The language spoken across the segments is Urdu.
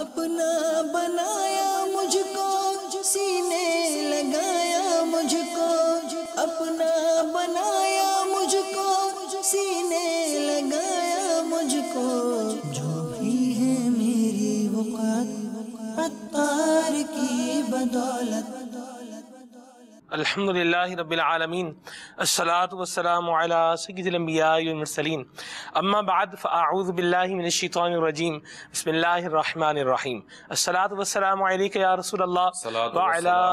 اپنا بنایا مجھ کو، سینے لگایا مجھ کو، اپنا بنایا مجھ کو، سینے لگایا مجھ کو، جو بھی ہے میری وقت عطار کی بدولت۔ الحمدللہ رب العالمین، الصلاة والسلام علی سید الانبیاء والمرسلین، اما بعد فاعوذ باللہ من الشیطان الرجیم، بسم اللہ الرحمن الرحیم۔ الصلاة والسلام علیک یا رسول اللہ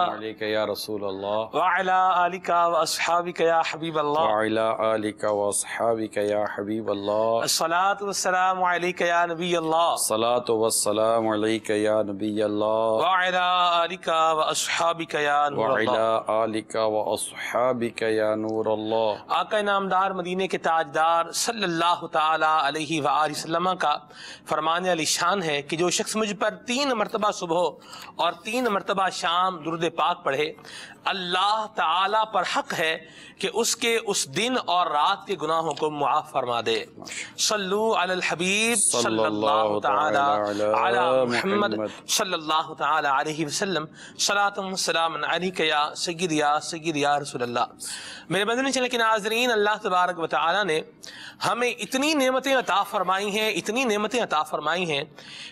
علیکہ یا رسول اللہ وعلی آلک واصحابک یا حبیب اللہ وعلی آلک واصحابک یا حبیب اللہ۔ الصلاة والسلام علیک یا نبی اللہ الصلاۃ والسلام علیکہ یا نبی اللہ وعلی آلک واصحابک یا نور وعلی اللہ۔ آلک واصحابک یا نور اللہ۔ آقا نامدار مدینے کے تاجدار صلی اللہ تعالی علیہ وآلہ وسلم کا فرمان علی شان ہے کہ جو شخص مجھ پر 3 مرتبہ صبح اور 3 مرتبہ شام درود پاک پڑھے، اللہ تعالی پر حق ہے کہ اس کے اس دن اور رات کے گناہوں کو معاف فرما دے۔ صلو علی الحبیب صلی اللہ تعالی علی محمد صلی اللہ تعالی علیہ وسلم، صلاۃ و سلام علیک یا سید یا رسول اللہ۔ میرے مدنی چینل کے ناظرین، اللہ تبارک و تعالی نے ہمیں اتنی نعمتیں عطا فرمائی ہیں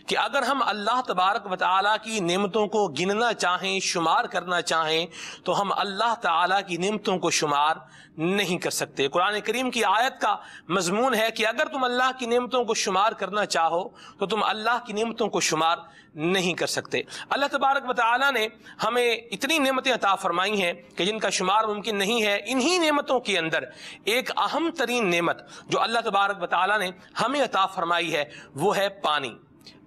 کہ اگر ہم اللہ تبارک و تعالی کی نعمتوں کو گننا چاہیں، شمار کرنا چاہیں، تو ہم اللہ تعالی کی نعمتوں کو شمار نہیں کر سکتے۔ قرآن کریم کی آیت کا مضمون ہے کہ اگر تم اللہ کی نعمتوں کو شمار کرنا چاہو تو تم اللہ کی نعمتوں کو شمار نہیں کر سکتے۔ اللہ تبارک و تعالی نے ہمیں اتنی نعمتیں عطا فرمائی ہیں کہ جن کا شمار ممکن نہیں ہے۔ انہی نعمتوں کے اندر ایک اہم ترین نعمت جو اللہ تبارک و تعالی نے ہمیں عطا فرمائی ہے وہ ہے پانی۔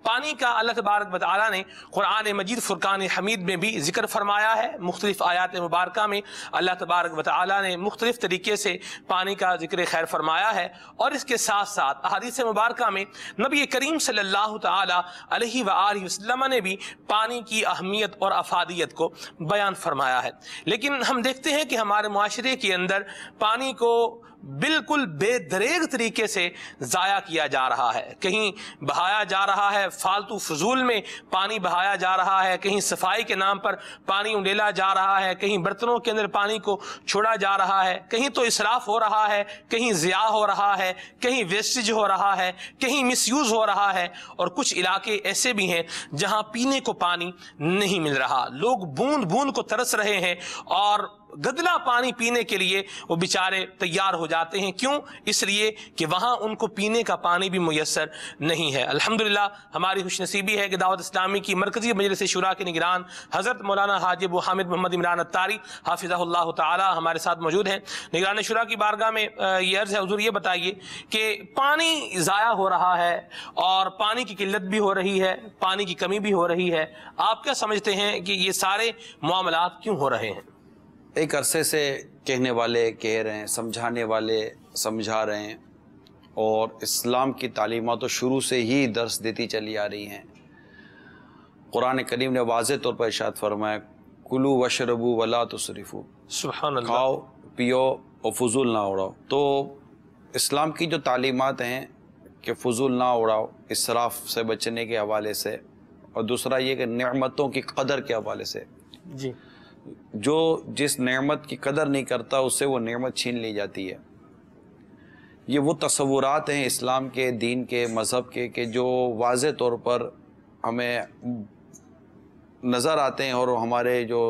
پانی کا اللہ تبارک و تعالی نے قرآن مجید فرقان حمید میں بھی ذکر فرمایا ہے۔ مختلف آیات مبارکہ میں اللہ تبارک و تعالی نے مختلف طریقے سے پانی کا ذکر خیر فرمایا ہے، اور اس کے ساتھ ساتھ احادیث مبارکہ میں نبی کریم صلی اللہ تعالی علیہ وآلہ وسلم نے بھی پانی کی اہمیت اور افادیت کو بیان فرمایا ہے۔ لیکن ہم دیکھتے ہیں کہ ہمارے معاشرے کے اندر پانی کو بالکل بے دریغ طریقے سے ضائع کیا جا رہا ہے۔ کہیں بہایا جا رہا ہے، فالتو فضول میں پانی بہایا جا رہا ہے، کہیں صفائی کے نام پر پانی انڈیلا جا رہا ہے، کہیں برتنوں کے اندر پانی کو چھوڑا جا رہا ہے، کہیں تو اسراف ہو رہا ہے، کہیں ضیاع ہو رہا ہے، کہیں ویسٹیج ہو رہا ہے، کہیں مس یوز ہو رہا ہے، اور کچھ علاقے ایسے بھی ہیں جہاں پینے کو پانی نہیں مل رہا۔ لوگ بوند بوند کو ترس رہے ہیں اور گدلا پانی پینے کے لیے وہ بیچارے تیار ہو جاتے ہیں۔ کیوں؟ اس لیے کہ وہاں ان کو پینے کا پانی بھی میسر نہیں ہے۔ الحمدللہ ہماری خوش نصیبی ہے کہ دعوت اسلامی کی مرکزی مجلس شورا کے نگران حضرت مولانا حاجی ابو حامد محمد عمران اتاری حافظہ اللہ تعالی ہمارے ساتھ موجود ہیں۔ نگران شورا کی بارگاہ میں یہ عرض ہے، حضور یہ بتائیے کہ پانی ضائع ہو رہا ہے اور پانی کی قلت بھی ہو رہی ہے، پانی کی کمی بھی ہو رہی ہے، آپ کیا سمجھتے ہیں کہ یہ سارے معاملات کیوں ہو رہے ہیں؟ ایک عرصے سے کہنے والے کہہ رہے ہیں، سمجھانے والے سمجھا رہے ہیں، اور اسلام کی تعلیمات تو شروع سے ہی درس دیتی چلی آ رہی ہیں۔ قرآن کریم نے واضح طور پر ارشاد فرمایا، کلو وشربو ولا تسرفو، سبحان اللہ، کھاؤ پیو اور فضول نہ اڑاؤ۔ تو اسلام کی جو تعلیمات ہیں کہ فضول نہ اڑاؤ، اسراف سے بچنے کے حوالے سے، اور دوسرا یہ کہ نعمتوں کی قدر کے حوالے سے، جی، جو جس نعمت کی قدر نہیں کرتا اس سے وہ نعمت چھین لی جاتی ہے۔ یہ وہ تصورات ہیں اسلام کے، دین کے، مذہب کے، کہ جو واضح طور پر ہمیں نظر آتے ہیں، اور ہمارے جو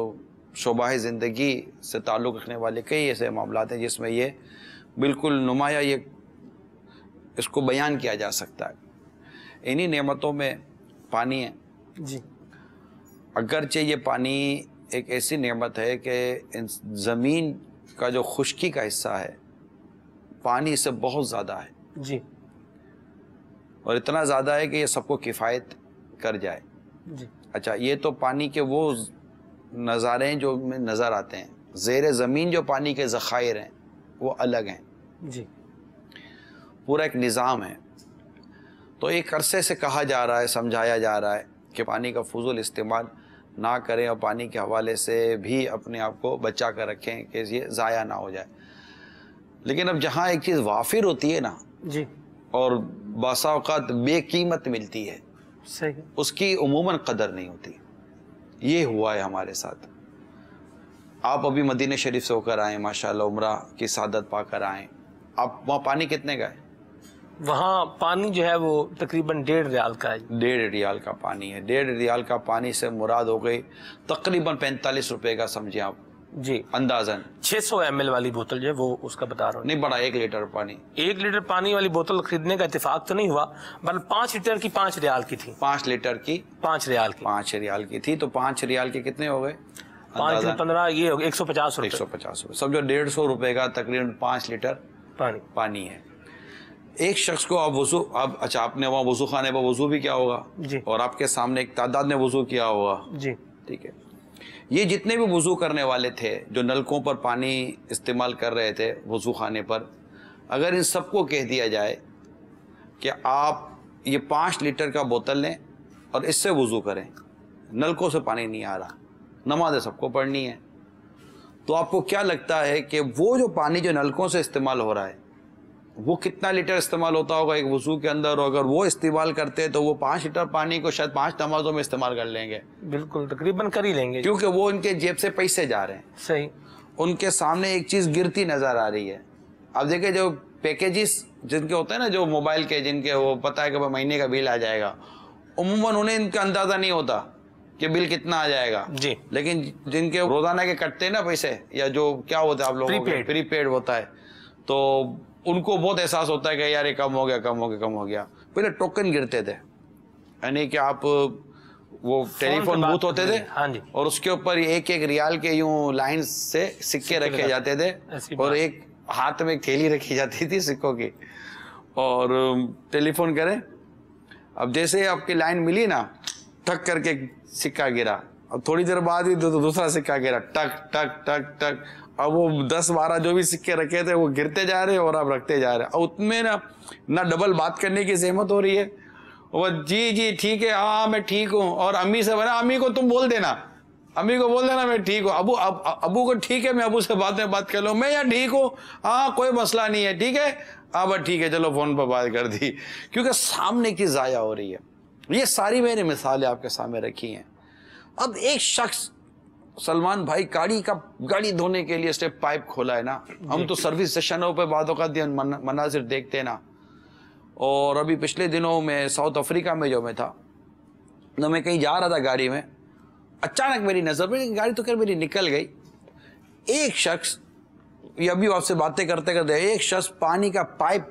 شعبہ زندگی سے تعلق رکھنے والے کئی ایسے معاملات ہیں جس میں یہ بالکل نمایاں اس کو بیان کیا جا سکتا ہے۔ انہی نعمتوں میں پانی ہے۔ جی، اگرچہ یہ پانی ایک ایسی نعمت ہے کہ زمین کا جو خشکی کا حصہ ہے پانی اس سے بہت زیادہ ہے، جی، اور اتنا زیادہ ہے کہ یہ سب کو کفایت کر جائے۔ جی، اچھا، یہ تو پانی کے وہ نظارے ہیں جو میں نظر آتے ہیں، زیر زمین جو پانی کے ذخائر ہیں وہ الگ ہیں، جی، پورا ایک نظام ہے۔ تو ایک عرصے سے کہا جا رہا ہے، سمجھایا جا رہا ہے کہ پانی کا فضول استعمال نہ کریں، اور پانی کے حوالے سے بھی اپنے آپ کو بچا کر رکھیں کہ یہ ضائع نہ ہو جائے۔ لیکن اب جہاں ایک چیز وافر ہوتی ہے نا، جی، اور بعض اوقات بے قیمت ملتی ہے، صحیح. اس کی عموماً قدر نہیں ہوتی. یہ ہوا ہے ہمارے ساتھ. آپ ابھی مدینہ شریف سے ہو کر آئیں, ماشاءاللہ عمرہ کی سعادت پا کر آئیں. آپ وہاں پانی کتنے کا ہے؟ وہاں پانی جو ہے وہ تقریباً 1.5 ریال کا ہے. 1.5 ریال کا پانی ہے. 1.5 ریال کا پانی سے مراد ہو گئی تقریباً 45 روپے کا, سمجھیں آپ جی, اندازاً. 600 ml والی بوتل جو ہے وہ اس کا بتا رہا ہوں. نہیں, بڑا 1 لیٹر پانی. 1 لیٹر پانی والی بوتل خریدنے کا اتفاق تو نہیں ہوا, بلکہ 5 لیٹر کی 5 ریال کی تھی. 5 لیٹر کی 5 ریال کی 5 ریال کی تھی. تو 5 ریال کے کتنے ہو گئے؟ 5 سے 15 یہ 150 روپے. 150 روپے. سمجھو 150 روپے کا تقریباً 5 لیٹر پانی ہے. ایک شخص کو آپ وضو, اچھا آپ نے وہاں وضو خانے پر وضو بھی کیا ہوگا جی, اور آپ کے سامنے ایک تعداد نے وضو کیا ہوگا جی, ٹھیک ہے. یہ جتنے بھی وضو کرنے والے تھے جو نلکوں پر پانی استعمال کر رہے تھے وضو خانے پر, اگر ان سب کو کہہ دیا جائے کہ آپ یہ 5 لیٹر کا بوتل لیں اور اس سے وضو کریں, نلکوں سے پانی نہیں آ رہا, نمازیں سب کو پڑھنی ہے, تو آپ کو کیا لگتا ہے کہ وہ جو پانی جو نلکوں سے استعمال ہو رہا ہے وہ کتنا لیٹر استعمال ہوتا ہوگا ایک وضو کے اندر؟ اور اگر وہ استعمال کرتے تو وہ 5 لیٹر پانی کو شاید 5 نمازوں میں استعمال کر لیں گے. بالکل تقریباً کر ہی لیں گے, کیونکہ وہ ان کے جیب سے پیسے جا رہے ہیں. صحیح. ان کے سامنے ایک چیز گرتی نظر آ رہی ہے. اب دیکھیں جو پیکیجز جن کے ہوتے ہیں نا, جو موبائل کے جن کے وہ پتہ ہے کہ مہینے کا بل آ جائے گا, عموماً انہیں ان کا اندازہ نہیں ہوتا کہ بل کتنا آ جائے گا. جی, لیکن جن کے روزانہ کے کٹتے ہیں نا پیسے, یا جو کیا ہوتا ہے آپ لوگوں کے پری پیڈ ہوتا ہے, تو ان کو بہت احساس ہوتا ہے کہ یار یہ کم ہو گیا. پہلے ٹوکن گرتے تھے, یعنی کہ آپ وہ ٹیلی فون بوتھ ہوتے تھے اور اس کے اوپر 1 ریال کے یوں لائن سے سکے رکھے جاتے تھے, اور ایک ہاتھ میں ایک تھیلی رکھی جاتی تھی سکوں کی, اور ٹیلی فون کریں. اب جیسے آپ کی لائن ملی نا, ٹک کر کے سکہ گرا, اب تھوڑی دیر بعد ہی دوسرا سکہ گرا, ٹک ٹک ٹک ٹک. اب وہ 10-12 جو بھی سکے رکھے تھے وہ گرتے جا رہے اور آپ رکھتے جا رہے. اب اس میں نہ ڈبل بات کرنے کی زحمت ہو رہی ہے, وہ جی ٹھیک ہے, ہاں میں ٹھیک ہوں, اور امی سے بنا, امی کو تم بول دینا, امی کو بول دینا میں ٹھیک ہوں, ابو کو ٹھیک ہے میں ابو سے بات کر لوں, میں یار ٹھیک ہوں, ہاں کوئی مسئلہ نہیں ہے, ٹھیک ہے, ہاں بس ٹھیک ہے چلو فون پر بات کر دی, کیونکہ سامنے کی ضائع ہو رہی ہے. یہ ساری میں نے مثالیں آپ کے سامنے رکھی ہیں. اب ایک شخص سلمان بھائی گاڑی دھونے کے لیے اسٹیپ پائپ کھولا ہے نا, ہم تو سروس اسٹیشنوں پہ بعض اوقات مناظر دیکھتے ہیں نا. اور ابھی پچھلے دنوں میں ساؤتھ افریقہ میں جو میں تھا, تو میں کہیں جا رہا تھا گاڑی میں, اچانک میری نظر میں گاڑی تو میری نکل گئی, ایک شخص, یہ ابھی آپ سے باتیں کرتے کرتے ایک شخص پانی کا پائپ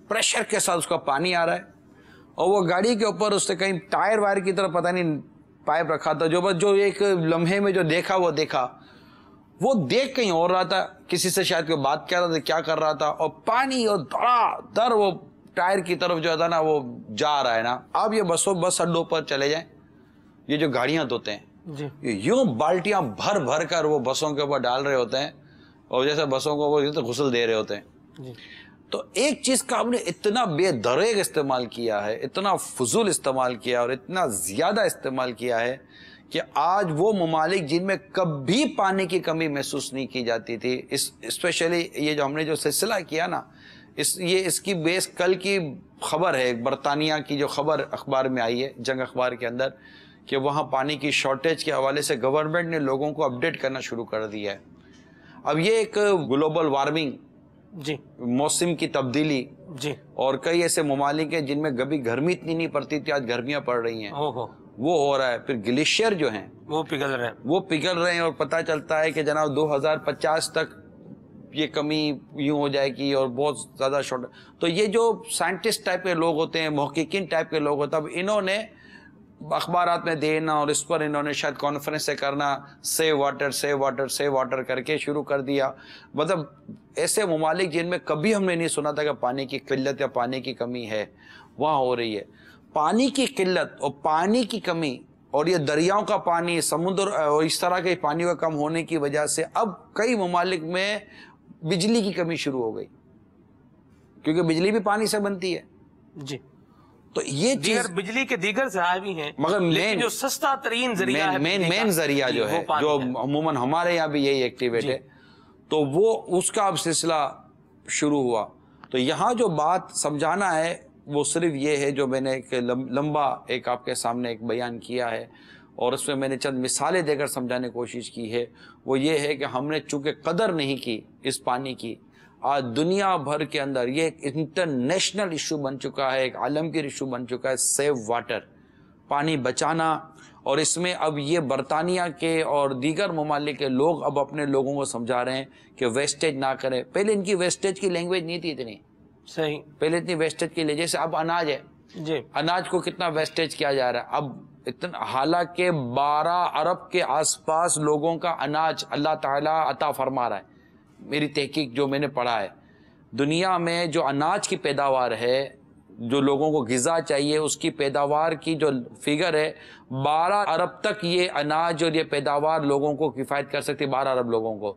پریشر کے ساتھ اس کا پانی آ رہا ہے, اور وہ گاڑی کے اوپر اس نے کہیں ٹائر وائر کی طرف پتہ نہیں پائپ رکھا تھا, جو ایک لمحے میں جو دیکھا وہ دیکھ کہیں اور رہا تھا, کسی سے شاید کوئی بات کر رہا تھا, کیا کر رہا تھا, اور پانی اور دھڑا دھڑ وہ ٹائر کی طرف جو تھا نا وہ جا رہا ہے نا. آپ یہ بس اڈوں پر چلے جائیں, یہ جو گاڑیاں دھوتے ہیں یوں بالٹیاں بھر بھر کر وہ بسوں کے اوپر ڈال رہے ہوتے ہیں, اور جیسے بسوں کو وہ غسل دے رہے ہوتے ہیں. تو ایک چیز کا ہم نے اتنا بے دریغ استعمال کیا ہے, اتنا فضول استعمال کیا اور اتنا زیادہ استعمال کیا ہے کہ آج وہ ممالک جن میں کبھی پانی کی کمی محسوس نہیں کی جاتی تھی, اسپیشلی یہ جو ہم نے جو سلسلہ کیا نا, اس کی بیس کل کی خبر ہے, برطانیہ کی جو خبر اخبار میں آئی ہے, جنگ اخبار کے اندر, کہ وہاں پانی کی شارٹیج کے حوالے سے گورنمنٹ نے لوگوں کو اپڈیٹ کرنا شروع کر دیا ہے. اب یہ ایک گلوبل وارمنگ, موسم کی تبدیلی, اور کئی ایسے ممالک ہیں جن میں کبھی گرمی اتنی نہیں پڑتی تھی, آج گرمیاں پڑ رہی ہیں, وہ ہو رہا ہے. پھر گلیشیئر جو ہیں وہ پگھل رہے ہیں, اور پتہ چلتا ہے کہ جناب 2050 تک یہ کمی یوں ہو جائے گی, اور بہت زیادہ شارٹ. تو یہ جو سائنٹسٹ ٹائپ کے لوگ ہوتے ہیں, محققین ٹائپ کے لوگ ہوتے ہیں, اب انہوں نے اخبارات میں دینا اور اس پر انہوں نے شاید کانفرنس سے کرنا, سیو واٹر کر کے شروع کر دیا. مطلب ایسے ممالک جن میں کبھی ہم نے نہیں سنا تھا کہ پانی کی قلت یا پانی کی کمی ہے, وہاں ہو رہی ہے. پانی کی قلت اور پانی کی کمی, اور یہ دریاؤں کا پانی, سمندر اور اس طرح کے پانیوں کا کم ہونے کی وجہ سے اب کئی ممالک میں بجلی کی کمی شروع ہو گئی, کیونکہ بجلی بھی پانی سے بنتی ہے. تو یہ چیز بجلی کے دیگر ذرائع بھی ہیں, مگر جو سستا ترین ذریعہ ہے, مین ذریعہ جو ہے, جو عموماً ہمارے یہاں بھی یہی ایکٹیویٹ ہے, تو وہ اس کا اب سلسلہ شروع ہوا. تو یہاں جو بات سمجھانا ہے وہ صرف یہ ہے جو میں نے ایک لمبا ایک آپ کے سامنے ایک بیان کیا ہے، اور اس میں میں نے چند مثالیں دے کر سمجھانے کی کوشش کی ہے. وہ یہ ہے کہ ہم نے چونکہ قدر نہیں کی اس پانی کی، آج دنیا بھر کے اندر یہ ایک انٹرنیشنل ایشو بن چکا ہے، ایک عالمگیر ایشو بن چکا ہے، سیو واٹر، پانی بچانا. اور اس میں اب یہ برطانیہ کے اور دیگر ممالک کے لوگ اب اپنے لوگوں کو سمجھا رہے ہیں کہ ویسٹیج نہ کریں. پہلے ان کی ویسٹیج کی لینگویج نہیں تھی اتنی، صحیح، پہلے اتنی ویسٹیج کی، جیسے اب اناج ہے، جی، اناج کو کتنا ویسٹیج کیا جا رہا ہے اب اتنا، حالانکہ 12 ارب کے آس پاس لوگوں کا اناج اللہ تعالیٰ عطا فرما رہا ہے. میری تحقیق جو میں نے پڑھا ہے، دنیا میں جو اناج کی پیداوار ہے، جو لوگوں کو غذا چاہیے، اس کی پیداوار کی جو فگر ہے 12 ارب تک یہ اناج اور یہ پیداوار لوگوں کو کفایت کر سکتی، 12 ارب لوگوں کو.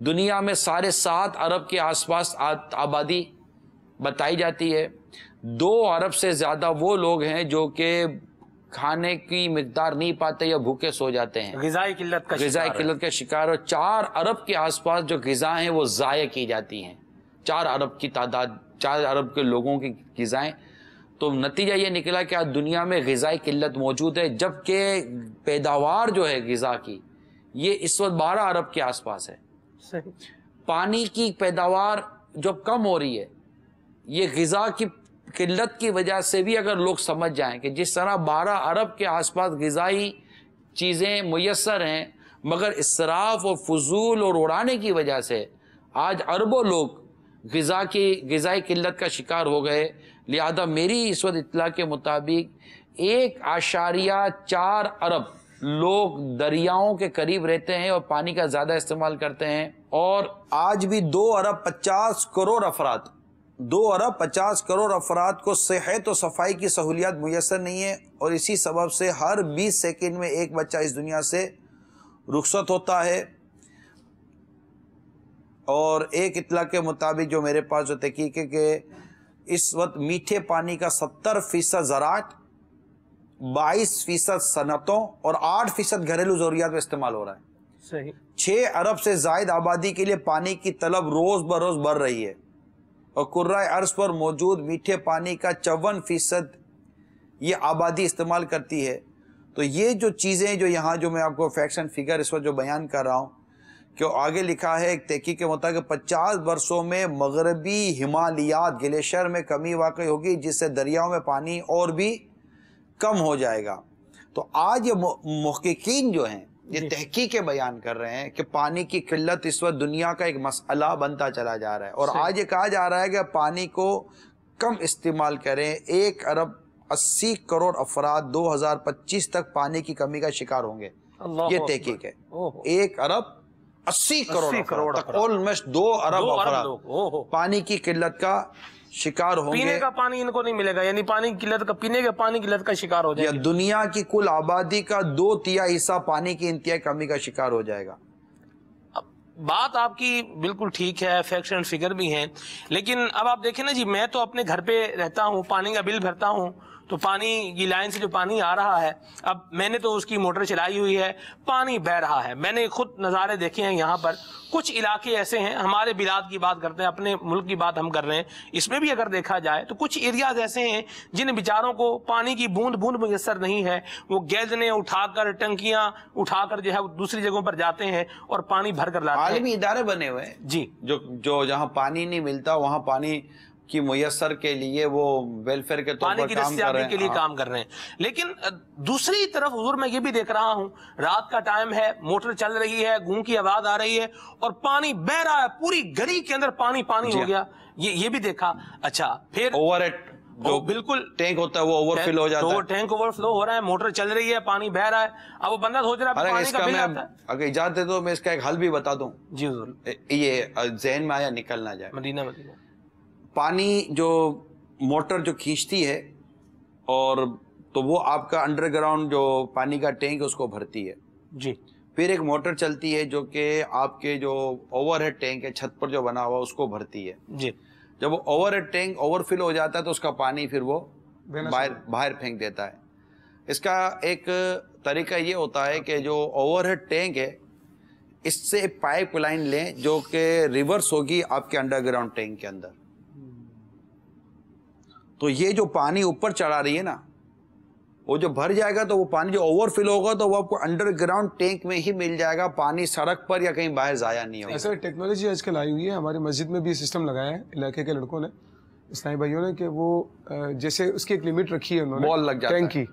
دنیا میں 7.5 ارب کے آس پاس آبادی بتائی جاتی ہے. 2 ارب سے زیادہ وہ لوگ ہیں جو کہ کھانے کی مقدار نہیں پاتے یا بھوکے سو جاتے ہیں، غذائی قلت کا شکار. اور 4 ارب کے آس پاس جو غذا ہیں وہ ضائع کی جاتی ہیں. 4 ارب کی تعداد، 4 ارب کے لوگوں کی غذائیں. تو نتیجہ یہ نکلا کہ آج دنیا میں غذائی قلت موجود ہے، جبکہ پیداوار جو ہے غذا کی یہ اس وقت 12 ارب کے آس پاس ہے. صحیح. پانی کی پیداوار جو کم ہو رہی ہے، یہ غذا کی قلت کی وجہ سے بھی اگر لوگ سمجھ جائیں کہ جس طرح 12 ارب کے آس پاس غذائی چیزیں میسر ہیں، مگر اسراف اور فضول اور اڑانے کی وجہ سے آج اربوں لوگ غذائی قلت کا شکار ہو گئے. لہذا میری اس وقت اطلاع کے مطابق 1.4 ارب لوگ دریاؤں کے قریب رہتے ہیں اور پانی کا زیادہ استعمال کرتے ہیں. اور آج بھی 2 ارب 50 کروڑ افراد 2 ارب 50 کروڑ افراد کو صحت و صفائی کی سہولیات میسر نہیں ہے، اور اسی سبب سے ہر 20 سیکنڈ میں ایک بچہ اس دنیا سے رخصت ہوتا ہے. اور ایک اطلاع کے مطابق جو میرے پاس جو تحقیق ہے کہ اس وقت میٹھے پانی کا 70% زراعت، 22% صنعتوں اور 8% گھریلو ضروریات میں استعمال ہو رہا ہے. صحیح. 6 ارب سے زائد آبادی کے لیے پانی کی طلب روز بروز بڑھ رہی ہے، اور کرۂ ارض پر موجود میٹھے پانی کا 54% یہ آبادی استعمال کرتی ہے. تو یہ جو چیزیں جو یہاں جو میں آپ کو فیکٹس اینڈ فگر اس وقت جو بیان کر رہا ہوں، کہ آگے لکھا ہے ایک تحقیق کے مطابق 50 برسوں میں مغربی ہمالیات گلیشیئر میں کمی واقع ہوگی، جس سے دریاؤں میں پانی اور بھی کم ہو جائے گا. تو آج یہ محققین جو ہیں یہ تحقیقیں بیان کر رہے ہیں کہ پانی کی قلت اس وقت دنیا کا ایک مسئلہ بنتا چلا جا رہا ہے، اور آج یہ کہا جا رہا ہے کہ پانی کو کم استعمال کریں. 1 ارب 80 کروڑ افراد 2025 تک پانی کی کمی کا شکار ہوں گے. یہ تحقیق ہے. 1 ارب 80 کروڑ تک، آلموسٹ 2 ارب افراد پانی کی قلت کا شکار ہوں گے. پینے کا پانی ان کو نہیں ملے گا، یعنی پانی کی قلت کا، پینے کے پانی کی قلت کا شکار ہو جائے گا. دنیا کی کل آبادی کا 2/3 حصہ پانی کی انتہائی کمی کا شکار ہو جائے گا. بات آپ کی بالکل ٹھیک ہے، فیکٹس اینڈ فگر بھی ہیں، لیکن اب آپ دیکھیں نا جی، میں تو اپنے گھر پہ رہتا ہوں، پانی کا بل بھرتا ہوں، تو پانی کی لائن سے جو پانی آ رہا ہے، اب میں نے تو اس کی موٹر چلائی ہوئی ہے، پانی بہ رہا ہے. میں نے خود نظارے دیکھے ہیں یہاں پر. کچھ علاقے ایسے ہیں، ہمارے بلاد کی بات کرتے ہیں، اپنے ملک کی بات ہم کر رہے ہیں، اس میں بھی اگر دیکھا جائے تو کچھ ایریاز ایسے ہیں جن بیچاروں کو پانی کی بوند بوند میسر نہیں ہے. وہ گیلنے اٹھا کر، ٹنکیاں اٹھا کر جو ہے دوسری جگہوں پر جاتے ہیں اور پانی بھر کر لاتے ہیں. عالمی ادارے بنے ہوئے ہیں جی، جو جہاں پانی نہیں ملتا وہاں پانی کی میسر کے لیے وہ ویلفیئر کے طور پر کام کر رہے ہیں، کے لیے کام کر رہے ہیں. لیکن دوسری طرف حضور میں یہ بھی دیکھ رہا ہوں، رات کا ٹائم ہے، موٹر چل رہی ہے، گوں کی آواز آ رہی ہے اور پانی بہ رہا ہے، پوری گلی کے اندر پانی ہو گیا. یہ بھی دیکھا. اچھا، پھر اوور ہیڈ جو بالکل ٹینک ہوتا ہے وہ اوور فل ہو جاتا ہے، ٹینک اوور فلو ہو رہا ہے، موٹر چل رہی ہے، پانی بہ رہا ہے. اب وہ بندہ سوچ رہا ہے پانی کا بل آتا ہے. اگر اجازت دے تو میں اس کا ایک حل بھی بتا دوں. جی حضور. یہ ذہن میں آیا، نکل نہ جائے. مدینہ پانی جو موٹر جو کھینچتی ہے، اور تو وہ آپ کا انڈر گراؤنڈ جو پانی کا ٹینک اس کو بھرتی ہے. جی. پھر ایک موٹر چلتی ہے جو کہ آپ کے جو اوور ہیڈ ٹینک ہے چھت پر جو بنا ہوا اس کو بھرتی ہے. جی. جب وہ اوور ہیڈ ٹینک اوور فل ہو جاتا ہے تو اس کا پانی پھر وہ باہر پھینک دیتا ہے. اس کا ایک طریقہ یہ ہوتا ہے کہ جو اوور ہیڈ ٹینک ہے اس سے پائپ لائن لیں جو کہ ریورس ہوگی آپ کے انڈر گراؤنڈ ٹینک کے اندر. تو یہ جو پانی اوپر چڑھا رہی ہے نا، وہ جو بھر جائے گا تو وہ پانی جو اوور فل ہوگا تو وہ آپ کو انڈر گراؤنڈ ٹینک میں ہی مل جائے گا، پانی سڑک پر یا کہیں باہر ضائع نہیں ہوگا. ایسا ٹیکنالوجی آج کل آئی ہوئی ہے، ہماری مسجد میں بھی سسٹم لگایا ہے علاقے کے لڑکوں نے، اسلامی بھائیوں نے، کہ وہ جیسے اس کی ایک لمٹ رکھی ہے انہوں نے بال لگ جاتا ہے ٹینک کی،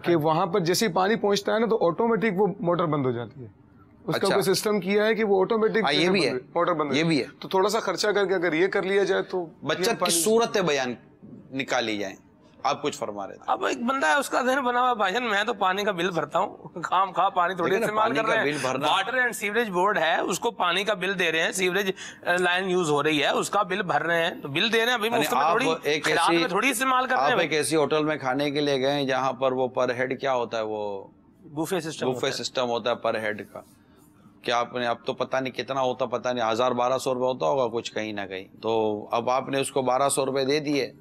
کہ وہاں پر جیسے ہی پانی پہنچتا ہے نا تو آٹومیٹک وہ موٹر بند ہو جاتی ہے. اس کا کوئی سسٹم کیا ہے کہ وہ آٹومیٹک یہ بھی ہے، موٹر بند، یہ بھی ہے. تو تھوڑا سا خرچہ کر کے اگر یہ کر لیا جائے تو بچت کی صورت بیان نکالی جائیں. آپ کچھ فرما رہے تھے. اب ایک بندہ ہے اس کا ذہن بنا ہوا بھائی جان میں تو پانی کا بل بھرتا ہوں، خام خواہ پانی تھوڑی استعمال کر رہے ہیں. واٹر اینڈ سیوریج بورڈ ہے، اس کو پانی کا بل دے رہے ہیں، سیوریج لائن یوز ہو رہی ہے، اس کا بل بھر رہے ہیں، تو بل دے رہے ہیں ابھی تھوڑی استعمال کر رہے ہیں. آپ ایک ایسی ہوٹل میں کھانے کے لیے گئے جہاں پر وہ پر ہیڈ کیا ہوتا ہے، وہ بوفے سسٹم ہوتا ہے پر ہیڈ کا. کیا آپ نے، اب تو پتہ نہیں کتنا ہوتا، پتہ نہیں 1000-1200 روپے ہوتا ہوگا کچھ کہیں نہ کہیں. تو اب آپ نے اس کو 1200 روپے دے دیے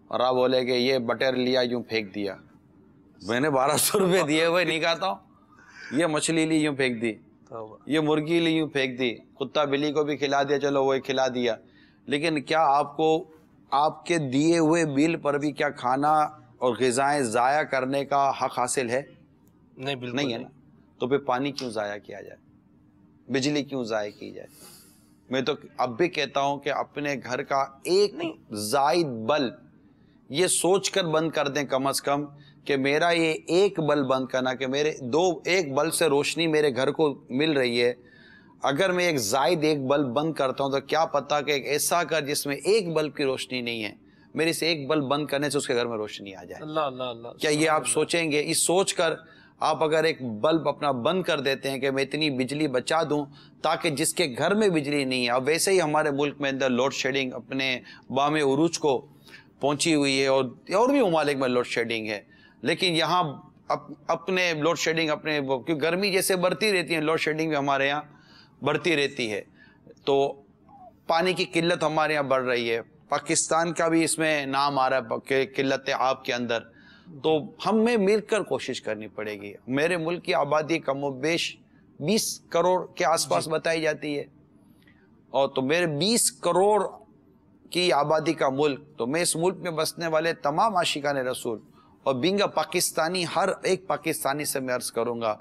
اور آپ بولے کہ یہ بٹر لیا یوں پھینک دیا. میں نے 1200 روپے دیے ہوئے نہیں کہتا ہوں، یہ مچھلی لی یوں پھینک دی، یہ مرغی لی یوں پھینک دی، کتا بلی کو بھی کھلا دیا، چلو وہ کھلا دیا. لیکن کیا آپ کو آپ کے دیے ہوئے بل پر بھی کیا کھانا اور غذائیں ضائع کرنے کا حق حاصل ہے؟ نہیں، بالکل نہیں ہے نا. تو پھر پانی کیوں ضائع کیا جائے، بجلی کیوں ضائع کی جائے؟ میں تو اب بھی کہتا ہوں کہ اپنے گھر کا ایک زائد بلب یہ سوچ کر بند کر دیں کم از کم کہ میرا یہ ایک بلب بند کرنا، کہ میرے ایک بلب سے روشنی میرے گھر کو مل رہی ہے، اگر میں ایک زائد ایک بلب بند کرتا ہوں تو کیا پتا کہ ایک ایسا گھر جس میں ایک بلب کی روشنی نہیں ہے، میرے سے ایک بلب بند کرنے سے اس کے گھر میں روشنی آ جائے. اللہ اللہ اللہ. کیا یہ آپ سوچیں گے؟ اس سوچ کر آپ اگر ایک بلب اپنا بند کر دیتے ہیں کہ میں اتنی بجلی بچا دوں تاکہ جس کے گھر میں بجلی نہیں ہے. اب ویسے ہی ہمارے ملک میں اندر لوڈ شیڈنگ اپنے بام عروج کو پہنچی ہوئی ہے، اور بھی ممالک میں لوڈ شیڈنگ ہے، لیکن یہاں اپنے لوڈ شیڈنگ اپنے کیونکہ گرمی جیسے بڑھتی رہتی ہے، لوڈ شیڈنگ بھی ہمارے یہاں بڑھتی رہتی ہے، تو پانی کی قلت ہمارے یہاں بڑھ رہی ہے. پاکستان کا بھی اس میں نام آ رہا ہے قلت آب کے اندر. تو ہمیں مل کر کوشش کرنی پڑے گی. میرے ملک کی آبادی کم و بیش 20 کروڑ کے آس پاس بتائی جاتی ہے، اور تو میرے 20 کروڑ کی آبادی کا ملک، تو میں اس ملک میں بسنے والے تمام عاشقان رسول اور بینگا پاکستانی، ہر ایک پاکستانی سے میں عرض کروں گا،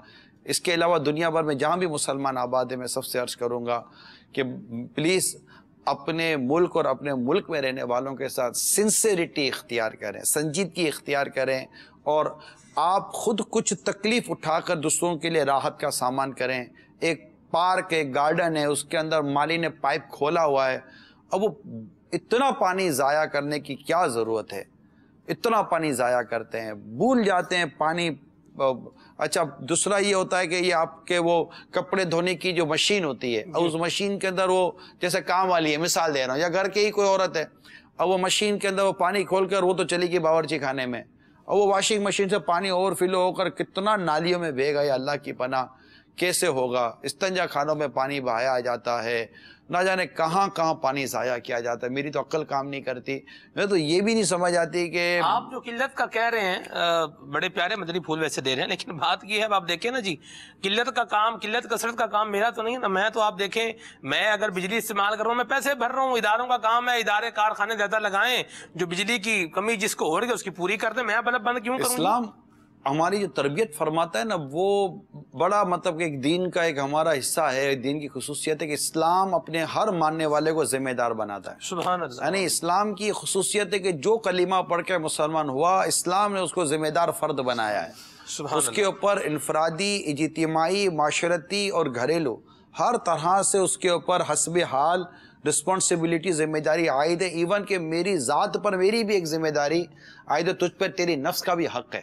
اس کے علاوہ دنیا بھر میں جہاں بھی مسلمان آباد ہیں میں سب سے عرض کروں گا کہ پلیز اپنے ملک اور اپنے ملک میں رہنے والوں کے ساتھ سنسیریٹی اختیار کریں، سنجیدگی اختیار کریں، اور آپ خود کچھ تکلیف اٹھا کر دوسروں کے لیے راحت کا سامان کریں. ایک پارک، ایک گارڈن ہے، اس کے اندر مالی نے پائپ کھولا ہوا ہے، اب وہ اتنا پانی ضائع کرنے کی کیا ضرورت ہے؟ اتنا پانی ضائع کرتے ہیں، بھول جاتے ہیں پانی. اچھا دوسرا یہ ہوتا ہے کہ یہ آپ کے وہ کپڑے دھونے کی جو مشین ہوتی ہے، اس مشین کے اندر وہ جیسے کام والی ہے، مثال دے رہا ہوں، یا گھر کے ہی کوئی عورت ہے، اب وہ مشین کے اندر وہ پانی کھول کر وہ تو چلی گئی باورچی خانے میں، اور وہ واشنگ مشین سے پانی اوور فلو ہو کر کتنا نالیوں میں بہے گا، یا اللہ کی پناہ کیسے ہوگا. استنجا خانوں میں پانی بہایا جاتا ہے، نہ جانے کہاں کہاں پانی ضائع کیا جاتا ہے. میری تو عقل کام نہیں کرتی، میں تو یہ بھی نہیں سمجھ آتی کہ آپ جو قلت کا کہہ رہے ہیں، بڑے پیارے مدنی پھول ویسے دے رہے ہیں، لیکن بات یہ ہے اب آپ دیکھیں نا جی، قلت کا کام، قلت کثرت کا کام میرا تو نہیں ہے نا. میں تو آپ دیکھیں، میں اگر بجلی استعمال کر رہا ہوں، میں پیسے بھر رہا ہوں، اداروں کا کام ہے، ادارے کارخانے زیادہ لگائیں، جو بجلی کی کمی جس کو ہو رہی ہے اس کی پوری کر دیں. میں بلب بند کیوں کروں؟ اسلام ہماری جو تربیت فرماتا ہے نا، وہ بڑا مطلب کہ ایک دین کا ایک ہمارا حصہ ہے. دین کی خصوصیت ہے کہ اسلام اپنے ہر ماننے والے کو ذمہ دار بناتا ہے. سبحان اللہ. یعنی اسلام کی خصوصیت ہے کہ جو کلمہ پڑھ کے مسلمان ہوا، اسلام نے اس کو ذمہ دار فرد بنایا ہے. اس کے اوپر انفرادی، اجتماعی، معاشرتی اور گھریلو ہر طرح سے اس کے اوپر حسب حال رسپانسبلٹی، ذمہ داری عائد ہے. ایون کہ میری ذات پر میری بھی ایک ذمہ داری عائد ہے، تجھ پر تیری نفس کا بھی حق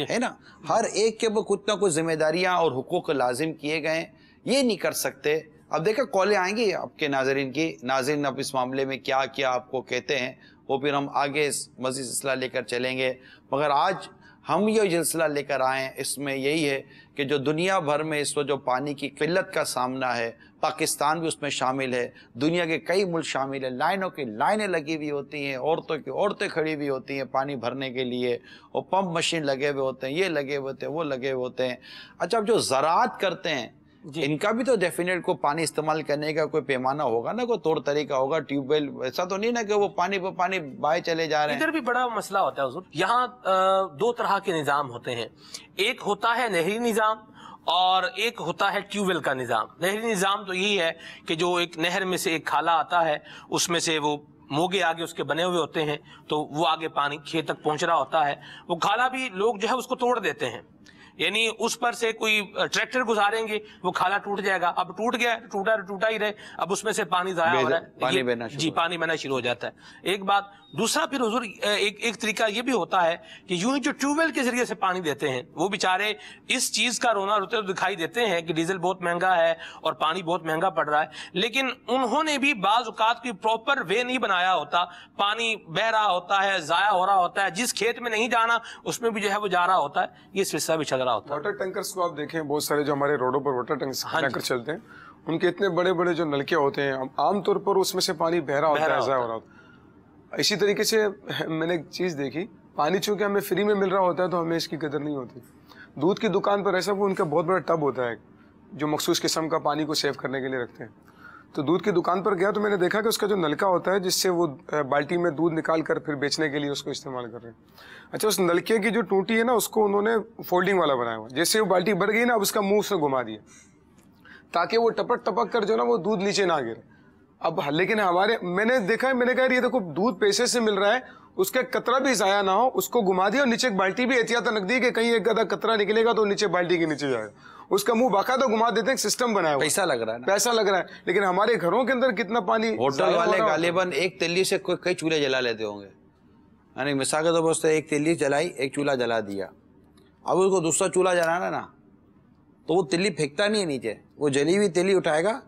ہے نا. ہر ایک کے اوپر کچھ نہ کچھ ذمہ داریاں اور حقوق لازم کیے گئے ہیں. یہ نہیں کر سکتے. اب دیکھیں کالیں آئیں گی آپ کے ناظرین کی، ناظرین اب اس معاملے میں کیا کیا آپ کو کہتے ہیں، وہ پھر ہم آگے مزید سلسلہ لے کر چلیں گے. مگر آج ہم یہ سلسلہ لے کر آئیں، اس میں یہی ہے کہ جو دنیا بھر میں اس وقت جو پانی کی قلت کا سامنا ہے، پاکستان بھی اس میں شامل ہے، دنیا کے کئی ملک شامل ہیں، لائنوں کی لائنیں لگی ہوئی ہوتی ہیں، عورتوں کی عورتیں کھڑی ہوئی ہوتی ہیں پانی بھرنے کے لیے، اور پمپ مشین لگے ہوئے ہوتے ہیں، یہ لگے ہوئے ہوتے ہیں، وہ لگے ہوئے ہوتے ہیں. اچھا اب جو زراعت کرتے ہیں، ان کا بھی تو ڈیفینیٹ کو پانی استعمال کرنے کا کوئی پیمانہ ہوگا نا، کوئی طور طریقہ ہوگا. ٹیوب ویل ایسا تو نہیں نا کہ وہ پانی پہ پانی بائے چلے جا رہے ہیں. ادھر بھی بڑا مسئلہ ہوتا ہے حضور. یہاں دو طرح کے نظام ہوتے ہیں. ایک ہوتا ہے نہری نظام اور ایک ہوتا ہے ٹیوب ویل کا نظام. نہری نظام تو یہی ہے کہ جو ایک نہر میں سے ایک کھالا آتا ہے، اس میں سے وہ موگے آگے اس کے بنے ہوئے ہوتے ہیں، تو وہ آگے پانی کھیت تک پہنچ رہا ہوتا ہے. وہ کھالا بھی لوگ جو ہے اس کو توڑ دیتے ہیں، یعنی اس پر سے کوئی ٹریکٹر گزاریں گے، وہ کھالا ٹوٹ جائے گا. اب ٹوٹ گیا، ٹوٹا ہی رہے، اب اس میں سے پانی ضائع ہو رہا ہے، جی پانی بہنا شروع ہو جاتا ہے. ایک بات. دوسرا پھر حضور ایک طریقہ یہ بھی ہوتا ہے کہ یوں ہی جو ٹیوب ویل کے ذریعے سے پانی دیتے ہیں، وہ بیچارے اس چیز کا رونا روتے دکھائی دیتے ہیں کہ ڈیزل بہت مہنگا ہے اور پانی بہت مہنگا پڑ رہا ہے، لیکن انہوں نے بھی بعض اوقات کوئی پراپر وے نہیں بنایا ہوتا. پانی بہ رہا ہوتا ہے، ضائع ہو رہا ہوتا ہے، جس کھیت میں نہیں جانا اس میں بھی جو ہے وہ جا رہا ہوتا ہے. یہ سلسلہ بھی چل رہا ہوتا ہے. واٹر ٹینکرز کو آپ دیکھیں، بہت سارے جو ہمارے روڈوں پر واٹر ٹینکر چلتے ہیں، ان کے اتنے بڑے بڑے جو نلکے ہوتے ہیں، عام طور پر اس میں سے پانی بہ رہا ہوتا ہے، ضائع ہو رہا ہوتا ہے. اسی طریقے سے میں نے ایک چیز دیکھی، پانی چونکہ ہمیں فری میں مل رہا ہوتا ہے تو ہمیں اس کی قدر نہیں ہوتی. دودھ کی دکان پر ایسا وہ ان کا بہت بڑا ٹب ہوتا ہے جو مخصوص قسم کا پانی کو سیو کرنے کے لیے رکھتے ہیں. تو دودھ کی دکان پر گیا تو میں نے دیکھا کہ اس کا جو نلکا ہوتا ہے جس سے وہ بالٹی میں دودھ نکال کر پھر بیچنے کے لیے اس کو استعمال کر رہے ہیں. اچھا، اس نلکے کی جو ٹوٹی ہے نا، اس کو انہوں نے فولڈنگ والا بنایا ہوا، جیسے وہ بالٹی بھر گئی نا، اب اس کا منہ سے گھما دیا تاکہ وہ ٹپک ٹپک کر جو نا وہ دودھ نیچے نہ گرے. اب لیکن میں نے دیکھا، میں نے کہا یہ دیکھو دودھ پیسے سے مل رہا ہے، اس کا قطرہ بھی ضائع نہ ہو، اس کو گھما دیا اور نیچے ایک بالٹی بھی احتیاط رکھ دی کہ کہیں ایک آدھا قطرہ نکلے گا تو نیچے بالٹی کے نیچے جائے گا. اس کا منہ باقاعدہ گھما دیتے ہیں، سسٹم بنایا ہوا، پیسہ لگ رہا ہے. لیکن ہمارے گھروں کے اندر کتنا پانی. ہوٹل والے غالباً ایک تلی سے کئی چولہے جلا لیتے ہوں گے، یعنی مثال کے طور پر ایک تلی جلائی، ایک چولہا جلا دیا، اب اس کو دوسرا چولہا جلانا نا تو وہ تلی پھینکتا نہیں ہے نیچے، وہ جلی ہوئی تلی اٹھائے گا،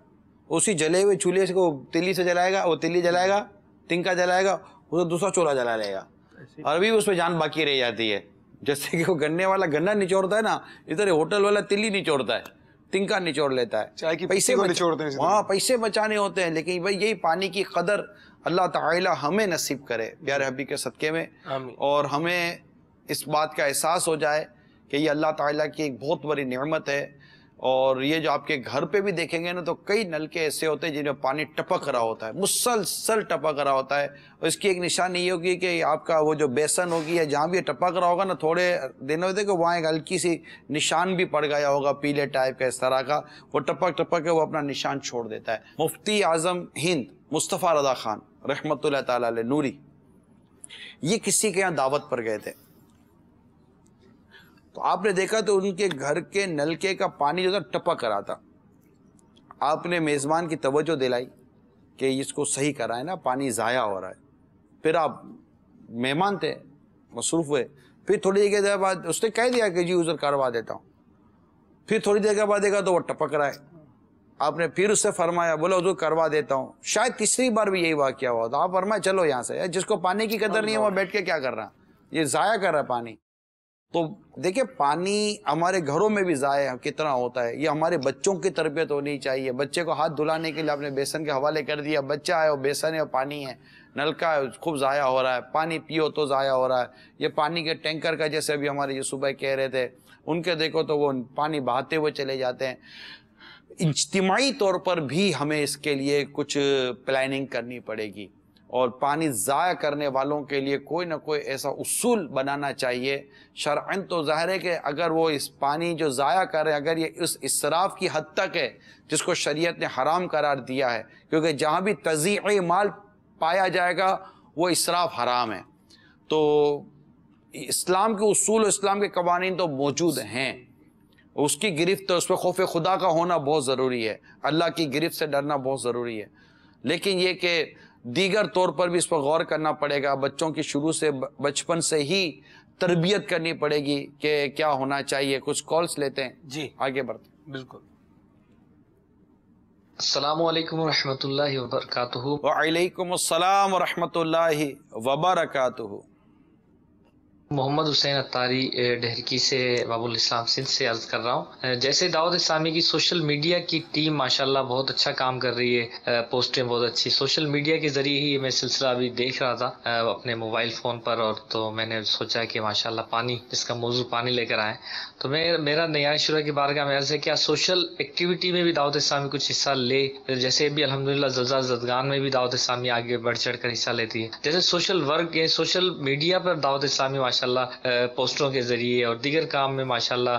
اسی جلے ہوئے چولہے سے کو تلی سے جلائے گا، وہ تلی جلائے گا، تنکا جلائے گا، وہ دوسرا چولہا جلا لے گا، اور ابھی اس پہ جان باقی رہ جاتی ہے. جیسے کہ وہ گنے والا گنا نچوڑتا ہے نا، اس طرح ہوٹل والا تلی نچوڑتا ہے، تنکا نچوڑ لیتا ہے، چائے کی پیسے نچوڑتے ہیں. ہاں، پیسے بچانے ہوتے ہیں. لیکن بھائی یہی پانی کی قدر اللہ تعالی ہمیں نصیب کرے پیارے حبیب کے صدقے میں، اور ہمیں اس بات کا احساس ہو جائے کہ یہ اللہ تعالیٰ کی ایک بہت بڑی نعمت ہے. اور یہ جو آپ کے گھر پہ بھی دیکھیں گے نا تو کئی نلکے ایسے ہوتے ہیں جن میں پانی ٹپک رہا ہوتا ہے، مسلسل ٹپک رہا ہوتا ہے. اور اس کی ایک نشانی یہ ہوگی کہ آپ کا وہ جو بیسن ہوگی یا جہاں بھی ٹپک رہا ہوگا نا، تھوڑے دنوں تک وہاں ایک ہلکی سی نشان بھی پڑ گیا ہوگا پیلے ٹائپ کا، اس طرح کا وہ ٹپک ٹپک کے وہ اپنا نشان چھوڑ دیتا ہے. مفتی اعظم ہند مصطفیٰ رضا خان رحمۃ اللہ تعالی علیہ نوری، یہ کسی کے یہاں دعوت پر گئے تھے، تو آپ نے دیکھا تو ان کے گھر کے نلکے کا پانی جو تھا ٹپک رہا تھا. آپ نے میزبان کی توجہ دلائی کہ اس کو صحیح کرائے نا، پانی ضائع ہو رہا ہے. پھر آپ مہمان تھے، مصروف ہوئے، پھر تھوڑی دیر بعد اس نے کہہ دیا کہ جی ادھر کروا دیتا ہوں. پھر تھوڑی دیر کے بعد دیکھا تو وہ ٹپک رہا ہے. آپ نے پھر اس سے فرمایا، بولا ادھر کروا دیتا ہوں. شاید تیسری بار بھی یہی واقعہ ہوا تو آپ فرمایا چلو یہاں سے، جس کو پانی کی قدر نہیں ہے وہاں بیٹھ کے کیا کر رہا، یہ ضائع کر رہا ہے پانی. تو دیکھیں پانی ہمارے گھروں میں بھی ضائع کتنا ہوتا ہے. یہ ہمارے بچوں کی تربیت ہونی چاہیے. بچے کو ہاتھ دھلانے کے لیے آپ نے بیسن کے حوالے کر دیا، بچہ ہے وہ بیسن ہے اور پانی ہے، نلکا ہے خوب ضائع ہو رہا ہے، پانی پیو تو ضائع ہو رہا ہے. یہ پانی کے ٹینکر کا جیسے ابھی ہمارے یہ صبح کہہ رہے تھے، ان کے دیکھو تو وہ پانی بہاتے ہوئے چلے جاتے ہیں. اجتماعی طور پر بھی ہمیں اس کے لیے کچھ پلاننگ کرنی پڑے گی، اور پانی ضائع کرنے والوں کے لیے کوئی نہ کوئی ایسا اصول بنانا چاہیے. شرعاً تو ظاہر ہے کہ اگر وہ اس پانی جو ضائع کر رہے ہیں، اگر یہ اس اسراف کی حد تک ہے جس کو شریعت نے حرام قرار دیا ہے، کیونکہ جہاں بھی تضییع مال پایا جائے گا وہ اسراف حرام ہے. تو اسلام کے اصول و اسلام کے قوانین تو موجود ہیں، اس کی گرفت، اس پہ خوف خدا کا ہونا بہت ضروری ہے، اللہ کی گرفت سے ڈرنا بہت ضروری ہے. لیکن یہ کہ دیگر طور پر بھی اس پر غور کرنا پڑے گا. بچوں کی شروع سے بچپن سے ہی تربیت کرنی پڑے گی کہ کیا ہونا چاہیے. کچھ کالز لیتے ہیں، جی آگے بڑھتے ہیں. بالکل. السلام علیکم ورحمۃ اللہ وبرکاتہ. وعلیکم السلام ورحمۃ اللہ وبرکاتہ. محمد حسین اتاری ڈہرکی سے باب الاسلام سندھ سے عرض کر رہا ہوں. جیسے دعوت اسلامی کی سوشل میڈیا کی ٹیم ماشاءاللہ بہت اچھا کام کر رہی ہے، پوسٹیں بہت اچھی سوشل میڈیا کے ذریعے ہی میں سلسلہ ابھی دیکھ رہا تھا اپنے موبائل فون پر، اور تو میں نے سوچا کہ ماشاءاللہ پانی، جس کا موضوع پانی لے کر آئے، تو میرا نیاز شورا کی بارگاہ میں عرض ہے کیا سوشل ایکٹیویٹی میں بھی دعوت اسلامی کچھ حصہ لے؟ جیسے بھی الحمدللہ زلزلہ زدگان میں بھی دعوت اسلامی آگے بڑھ چڑھ کر حصہ لیتی ہے، جیسے سوشل ورک ہے، سوشل میڈیا پر دعوت اسلامی ماشاءاللہ پوسٹروں کے ذریعے اور دیگر کام میں ماشاءاللہ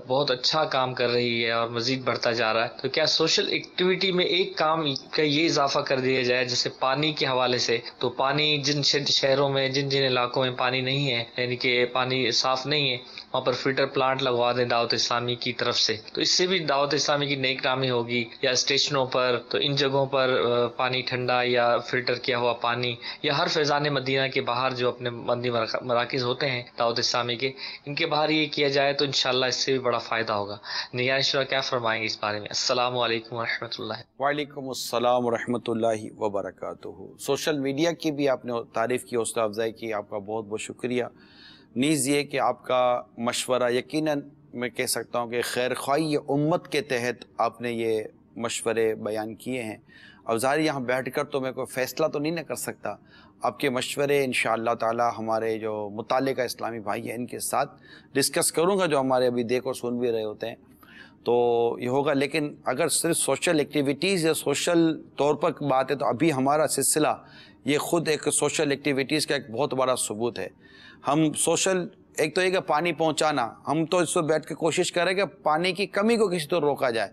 بہت اچھا کام کر رہی ہے اور مزید بڑھتا جا رہا ہے. تو کیا سوشل ایکٹیویٹی میں ایک کام کا یہ اضافہ کر دیا جائے جیسے پانی کے حوالے سے، تو پانی جن شہروں میں جن علاقوں میں پانی نہیں ہے، یعنی کہ پانی صاف نہیں ہے، وہاں پر فلٹر پلانٹ لگوا دیں دعوت اسلامی کی طرف سے، تو اس سے بھی دعوت اسلامی کی نیک نامی ہوگی. یا اسٹیشنوں پر، تو ان جگہوں پر پانی ٹھنڈا یا فلٹر کیا ہوا پانی، یا ہر فیضان مدینہ کے باہر جو اپنے مندی مراکز ہوتے ہیں دعوت اسلامی کے، ان کے باہر یہ کیا جائے تو انشاءاللہ اس سے بھی بڑا فائدہ ہوگا. نگران شورا کیا فرمائیں گے اس بارے میں؟ السلام علیکم ورحمۃ اللہ. وعلیکم السلام ورحمۃ اللہ وبرکاتہ. سوشل میڈیا کی بھی آپ نے تعریف کی، حوصلہ افزائی کی، آپ کا بہت بہت شکریہ. نیز یہ کہ آپ کا مشورہ یقیناً میں کہہ سکتا ہوں کہ خیر خواہی امت کے تحت آپ نے یہ مشورے بیان کیے ہیں. اب ظاہر یہاں بیٹھ کر تو میں کوئی فیصلہ تو نہیں نہ کر سکتا، آپ کے مشورے انشاءاللہ تعالی ہمارے جو متعلقہ اسلامی بھائی ہیں ان کے ساتھ ڈسکس کروں گا، جو ہمارے ابھی دیکھ اور سن بھی رہے ہوتے ہیں تو یہ ہوگا. لیکن اگر صرف سوشل ایکٹیویٹیز یا سوشل طور پر بات ہے تو ابھی ہمارا سلسلہ یہ خود ایک سوشل ایکٹیویٹیز کا ایک بہت بڑا ثبوت ہے. ہم سوشل، ایک تو یہ کہ پانی پہنچانا، ہم تو اس وقت بیٹھ کے کوشش کریں کہ پانی کی کمی کو کسی طور روکا جائے.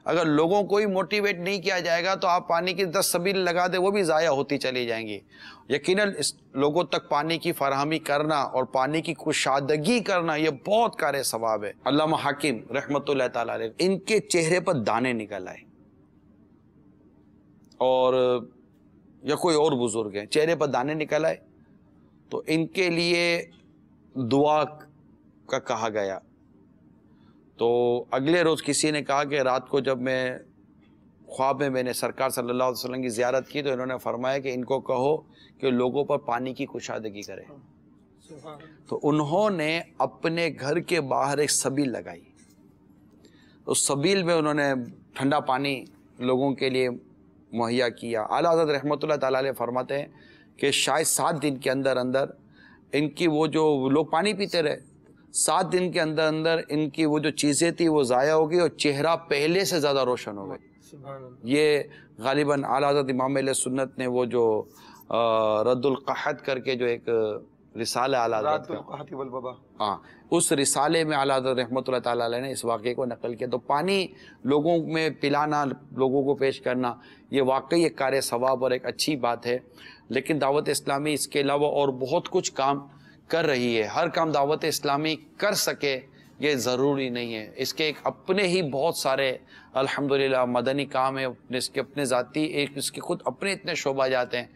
اگر لوگوں کو ہی موٹیویٹ نہیں کیا جائے گا تو آپ پانی کی 10 سبیل لگا دیں، وہ بھی ضائع ہوتی چلی جائیں گی. یقیناً اس لوگوں تک پانی کی فراہمی کرنا اور پانی کی کشادگی کرنا یہ بہت کار ثواب ہے. علامہ حاکم رحمۃ اللہ تعالی علیہ، ان کے چہرے پر دانے نکل آئے، اور یا کوئی اور بزرگ ہیں چہرے پر دانے نکل آئے تو ان کے لیے دعا کا کہا گیا. تو اگلے روز کسی نے کہا کہ رات کو جب میں خواب میں نے سرکار صلی اللہ علیہ وسلم کی زیارت کی تو انہوں نے فرمایا کہ ان کو کہو کہ لوگوں پر پانی کی کشادگی کرے. تو انہوں نے اپنے گھر کے باہر ایک سبیل لگائی، اس سبیل میں انہوں نے ٹھنڈا پانی لوگوں کے لیے مہیا کیا. اعلیٰ حضرت رحمۃ اللہ تعالیٰ علیہ فرماتے ہیں کہ شاید 7 دن کے اندر اندر ان کی وہ جو لوگ پانی پیتے رہے، 7 دن کے اندر اندر ان کی وہ جو چیزیں تھی وہ ضائع ہو گئی اور چہرہ پہلے سے زیادہ روشن ہو گئی. یہ غالباً اعلیٰ حضرت امام اہل سنت نے وہ جو رد القحط کر کے جو ایک رسالہ اعلیٰ حضرت، ہاں اس رسالے میں اعلیٰ حضرت رحمۃ اللہ تعالیٰ علیہ نے اس واقعے کو نقل کیا. تو پانی لوگوں میں پلانا، لوگوں کو پیش کرنا، یہ واقعی ایک کار ثواب اور ایک اچھی بات ہے. لیکن دعوت اسلامی اس کے علاوہ اور بہت کچھ کام کر رہی ہے. ہر کام دعوت اسلامی کر سکے یہ ضروری نہیں ہے. اس کے ایک اپنے ہی بہت سارے الحمدللہ مدنی کام ہیں، اس کے اپنے ذاتی ایک اس کے خود اپنے اتنے شعبہ جاتے ہیں.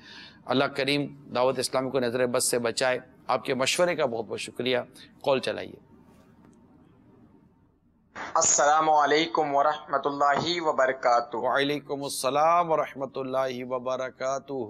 اللہ کریم دعوت اسلامی کو نظر بد سے بچائے. آپ کے مشورے کا بہت بہت شکریہ. کال چلائیے. السلام علیکم ورحمۃ اللہ وبرکاتہ. وعلیکم السلام ورحمۃ اللہ وبرکاتہ.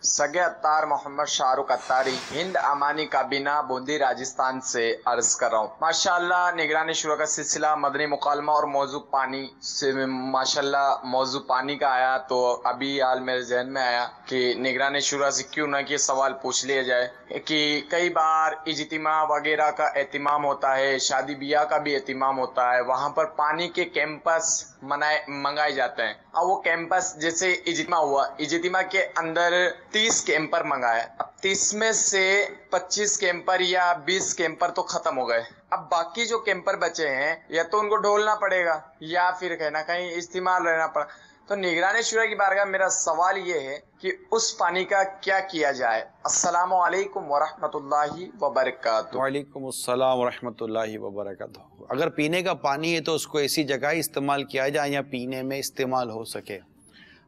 سگے اتار محمد شاہ رخ اتاری، ہند امانی کابینہ، بوندی راجستھان سے عرض کر رہا ہوں. ماشاءاللہ نگرانی شورا کا سلسلہ مدنی مکالمہ اور موضوع پانی سے ماشاءاللہ موضوع پانی کا آیا تو ابھی حال میرے ذہن میں آیا کہ نگرانی شورا سے کیوں نہ کہ سوال پوچھ لیا جائے کہ کئی بار اجتماع وغیرہ کا اہتمام ہوتا ہے، شادی بیاہ کا بھی اہتمام ہوتا ہے، وہاں پر پانی کے کیمپس منگائے جاتے ہیں. اور وہ کیمپس جیسے اجتماع ہوا، اجتماع کے اندر 30 کیمپر منگایا. اب 30 میں سے 25 کیمپر یا 20 کیمپر تو ختم ہو گئے. اب باقی جو کیمپر بچے ہیں یا تو ان کو ڈھولنا پڑے گا یا پھر کہیں نہ کہیں استعمال رہنا پڑا. تو نگرانی شورا کی بارگاہ میرا سوال یہ ہے کہ اس پانی کا کیا کیا جائے. السلام علیکم ورحمۃ اللہ وبرکاتہ. وعلیکم السلام ورحمۃ اللہ وبرکاتہ. اگر پینے کا پانی ہے تو اس کو ایسی جگہ استعمال کیا جائے یا پینے میں استعمال ہو سکے.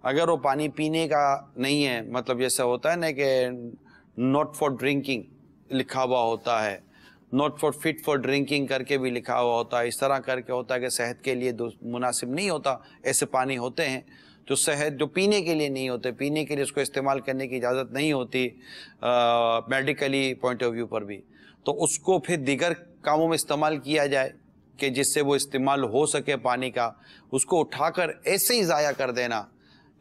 اگر وہ پانی پینے کا نہیں ہے، مطلب جیسا ہوتا ہے نا کہ ناٹ فار ڈرنکنگ لکھا ہوا ہوتا ہے، not for fit for drinking کر کے بھی لکھا ہوا ہوتا ہے، اس طرح کر کے ہوتا ہے کہ صحت کے لیے مناسب نہیں ہوتا، ایسے پانی ہوتے ہیں. جو صحت جو پینے کے لیے نہیں ہوتے, پینے کے لیے اس کو استعمال کرنے کی اجازت نہیں ہوتی میڈیکلی پوائنٹ آف ویو پر بھی, تو اس کو پھر دیگر کاموں میں استعمال کیا جائے کہ جس سے وہ استعمال ہو سکے پانی کا. اس کو اٹھا کر ایسے ہی ضائع کر دینا,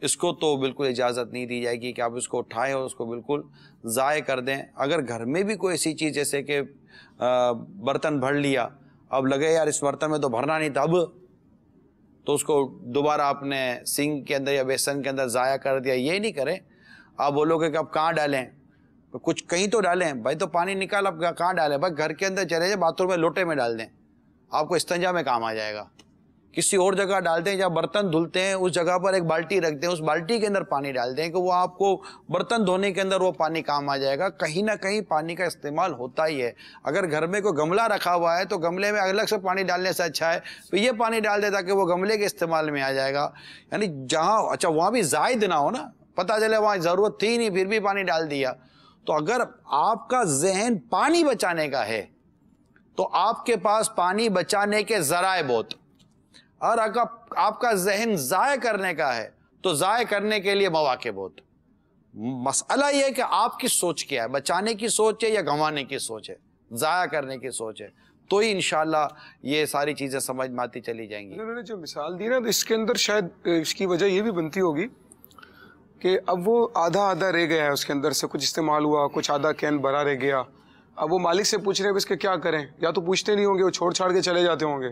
اس کو تو بالکل اجازت نہیں دی جائے گی کہ آپ اس کو اٹھائیں اور اس کو بالکل ضائع کر دیں. اگر گھر میں بھی کوئی ایسی چیز جیسے کہ برتن بھر لیا, اب لگے یار اس برتن میں تو بھرنا نہیں تھا, اب تو اس کو دوبارہ آپ نے سنک کے اندر یا بیسن کے اندر ضائع کر دیا. یہ نہیں کریں, آپ بولو کہ اب کہاں ڈالیں, کچھ کہیں تو ڈالیں بھائی, تو پانی نکال اب کہاں ڈالیں بھائی, گھر کے اندر چلے جائیں باتھ روم میں لوٹے میں ڈال دیں, آپ کو استنجا میں کام آ جائے گا. کسی اور جگہ ڈال دیں, جہاں برتن دھلتے ہیں اس جگہ پر ایک بالٹی رکھ دیں, اس بالٹی کے اندر پانی ڈال دیں کہ وہ آپ کو برتن دھونے کے اندر وہ پانی کام آ جائے گا. کہیں نہ کہیں پانی کا استعمال ہوتا ہی ہے. اگر گھر میں کوئی گملہ رکھا ہوا ہے تو گملے میں الگ سے پانی ڈالنے سے اچھا ہے تو یہ پانی ڈال دے تاکہ وہ گملے کے استعمال میں آ جائے گا. یعنی جہاں اچھا وہاں بھی زائد نہ ہو نا, پتہ چلے وہاں ضرورت تھی نہیں پھر بھی پانی ڈال دیا. تو اگر آپ کا ذہن پانی بچانے کا ہے تو آپ کے پاس پانی بچانے کے ذرائع بہت, اور اگر آپ کا ذہن ضائع کرنے کا ہے تو ضائع کرنے کے لیے مواقع بہت. مسئلہ یہ ہے کہ آپ کی سوچ کیا ہے, بچانے کی سوچ ہے یا گنوانے کی سوچ ہے, ضائع کرنے کی سوچ ہے, تو ہی انشاءاللہ یہ ساری چیزیں سمجھ میں آتی چلی جائیں گی. انہوں نے جو مثال دی نا, تو اس کے اندر شاید اس کی وجہ یہ بھی بنتی ہوگی کہ اب وہ آدھا رہ گیا ہے, اس کے اندر سے کچھ استعمال ہوا, کچھ آدھا کین بھرا رہ گیا. اب وہ مالک سے پوچھ رہے ہیں اس کے کیا کریں, یا تو پوچھتے نہیں ہوں گے, وہ چھوڑ چھاڑ کے چلے جاتے ہوں گے.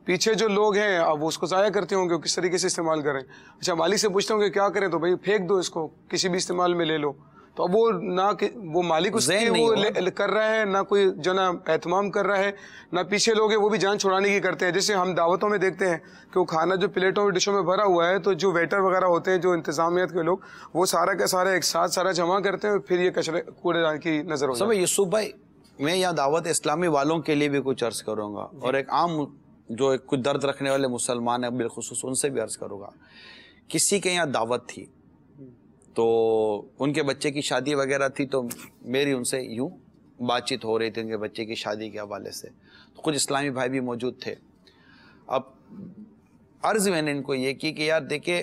پیچھے جو لوگ ہیں اب وہ اس کو ضائع کرتے ہوں گے, کس طریقے سے استعمال کریں. اچھا مالک سے پوچھتے ہوں گے کیا کریں, تو بھائی پھینک دو اس کو, کسی بھی استعمال میں لے لو. تو اب وہ نہ وہ مالک اس کے وہ کر رہا ہے, نہ کوئی جو نا اہتمام کر رہا ہے, نہ پیچھے لوگ ہیں وہ بھی جان چھڑانے کی کرتے ہیں. جیسے ہم دعوتوں میں دیکھتے ہیں کہ وہ کھانا جو پلیٹوں میں ڈشوں میں بھرا ہوا ہے, تو جو ویٹر وغیرہ ہوتے ہیں, جو انتظامیت کے لوگ, وہ سارا کا سارا ایک ساتھ سارا جمع کرتے ہیں, پھر یہ کچرے کوڑے دان کی نظر ہوتا ہے. یوسف بھائی, میں یہاں دعوت اسلامی والوں کے لیے بھی کچھ عرض کروں گا, اور ایک عام جو کچھ درد رکھنے والے مسلمان ہیں بالخصوص ان سے بھی عرض کروں گا. کسی کے یہاں دعوت تھی تو ان کے بچے کی شادی وغیرہ تھی, تو میری ان سے یوں بات چیت ہو رہی تھی ان کے بچے کی شادی کے حوالے سے. تو کچھ اسلامی بھائی بھی موجود تھے. اب عرض میں نے ان کو یہ کی کہ یار دیکھیں,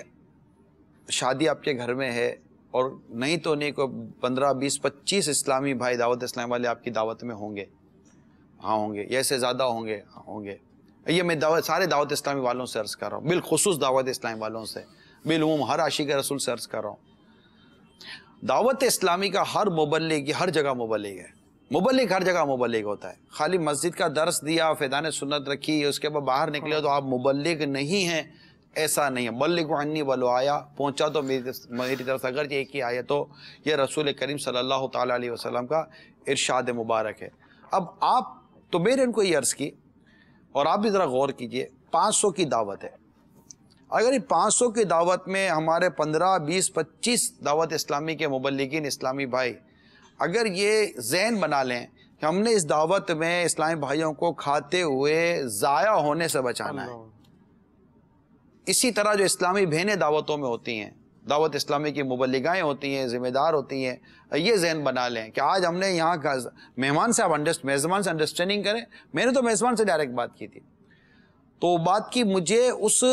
شادی آپ کے گھر میں ہے, اور نہیں تو نہیں کو 15 20 25 اسلامی بھائی دعوت اسلام والے آپ کی دعوت میں ہوں گے, ہاں ہوں گے, یا ایسے زیادہ ہوں گے, ہوں گے. یہ میں سارے دعوت اسلامی والوں سے عرض کر رہا ہوں, بالخصوص دعوت اسلامی والوں سے, بالعموم ہر عاشق رسول سے عرض کر رہا ہوں. دعوت اسلامی کا ہر مبلغ, ہر جگہ مبلغ ہے, مبلغ ہر جگہ مبلغ ہوتا ہے. خالی مسجد کا درس دیا, فیضان سنت رکھی, اس کے بعد باہر نکلے تو آپ مبلغ نہیں ہیں, ایسا نہیں ہے. بلغوا عنی ولو آیا, پہنچا تو میری طرف سے اگرچہ ایک ہی آیا, تو یہ رسول کریم صلی اللہ تعالیٰ علیہ وسلم کا ارشاد مبارک ہے. اب آپ تو میں نے ان کو یہ عرض کی, اور آپ بھی ذرا غور کیجئے, 500 کی دعوت ہے. اگر 500 کی دعوت میں ہمارے 15 20 25 دعوت اسلامی کے مبلغین اسلامی بھائی اگر یہ ذہن بنا لیں کہ ہم نے اس دعوت میں اسلامی بھائیوں کو کھاتے ہوئے ضائع ہونے سے بچانا ہے. اسی طرح جو اسلامی بہنیں دعوتوں میں ہوتی ہیں, دعوت اسلامی کی مبلغائیں ہوتی ہیں, ذمہ دار ہوتی ہیں, یہ ذہن بنا لیں کہ آج ہم نے یہاں کا مہمان سے میزبان سے انڈرسٹینڈنگ کریں. میں نے تو میزبان سے ڈائریکٹ بات کی تھی, تو بات کی مجھے اس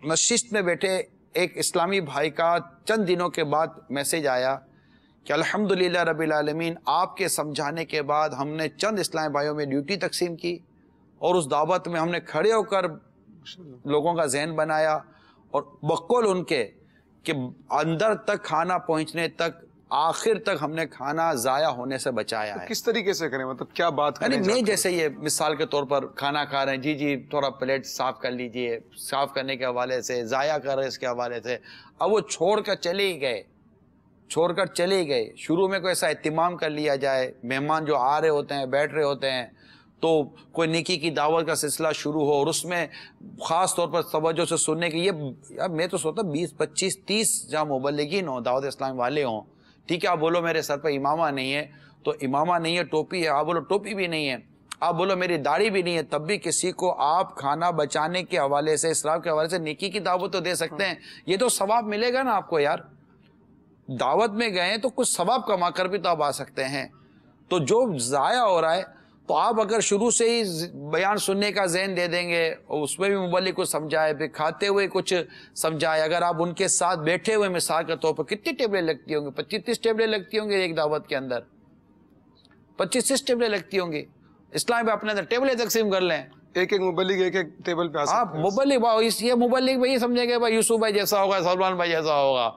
نشست میں بیٹھے ایک اسلامی بھائی کا چند دنوں کے بعد میسیج آیا کہ الحمدللہ رب العالمین, آپ کے سمجھانے کے بعد ہم نے چند اسلامی بھائیوں میں ڈیوٹی تقسیم کی, اور اس دعوت میں ہم نے کھڑے ہو کر لوگوں کا ذہن بنایا, اور بقول ان کے کہ اندر تک کھانا پہنچنے تک, آخر تک ہم نے کھانا ضائع ہونے سے بچایا ہے. کس طریقے سے کریں, مطلب کیا بات کریں؟ میں جیسے یہ مثال کے طور پر کھانا کھا رہے ہیں, جی تھوڑا پلیٹ صاف کر لیجئے, صاف کرنے کے حوالے سے, ضائع کر رہے اس کے حوالے سے. اب وہ چھوڑ کر چلے گئے, شروع میں کوئی ایسا اہتمام کر لیا جائے, مہمان جو آ رہے ہوتے ہیں, بیٹھ رہے ہوتے ہیں, تو کوئی نیکی کی دعوت کا سلسلہ شروع ہو, اور اس میں خاص طور پر توجہ سے سننے کی, یہ میں تو سوچتا 20 25 30 جہاں مبلغین ہوں, دعوت اسلام والے ہوں, ٹھیک ہے. آپ بولو میرے سر پہ امامہ نہیں ہے, تو امامہ نہیں ہے, ٹوپی ہے, آپ بولو ٹوپی بھی نہیں ہے, آپ بولو میری داڑھی بھی نہیں ہے, تب بھی کسی کو آپ کھانا بچانے کے حوالے سے, اسراف کے حوالے سے نیکی کی دعوت تو دے سکتے ہیں. یہ تو ثواب ملے گا نا آپ کو یار, دعوت میں گئے تو کچھ ثواب کما کر بھی تو آپ آ سکتے ہیں. تو جو ضائع ہو رہا ہے تو آپ اگر شروع سے ہی بیان سننے کا ذہن دے دیں گے اور اس میں بھی مبلغ کو سمجھائے، پھر کھاتے ہوئے کچھ سمجھائے، اگر آپ ان کے ساتھ بیٹھے ہوئے مثال کے طور پر کتنی ٹیبلیں لگتی ہوں گی؟ 25-30 ٹیبلیں لگتی ہوں گی ایک دعوت کے اندر، 25-30 ٹیبلیں لگتی ہوں گی. اسلام پہ اپنے اندر ٹیبلیں تقسیم کر لیں، ایک مبلغ ایک ٹیبل پہ آپ مبلغ یہ مبلغ بھائی سمجھیں گے بھائی یوسف بھائی جیسا ہوگا، سلمان بھائی جیسا ہوگا.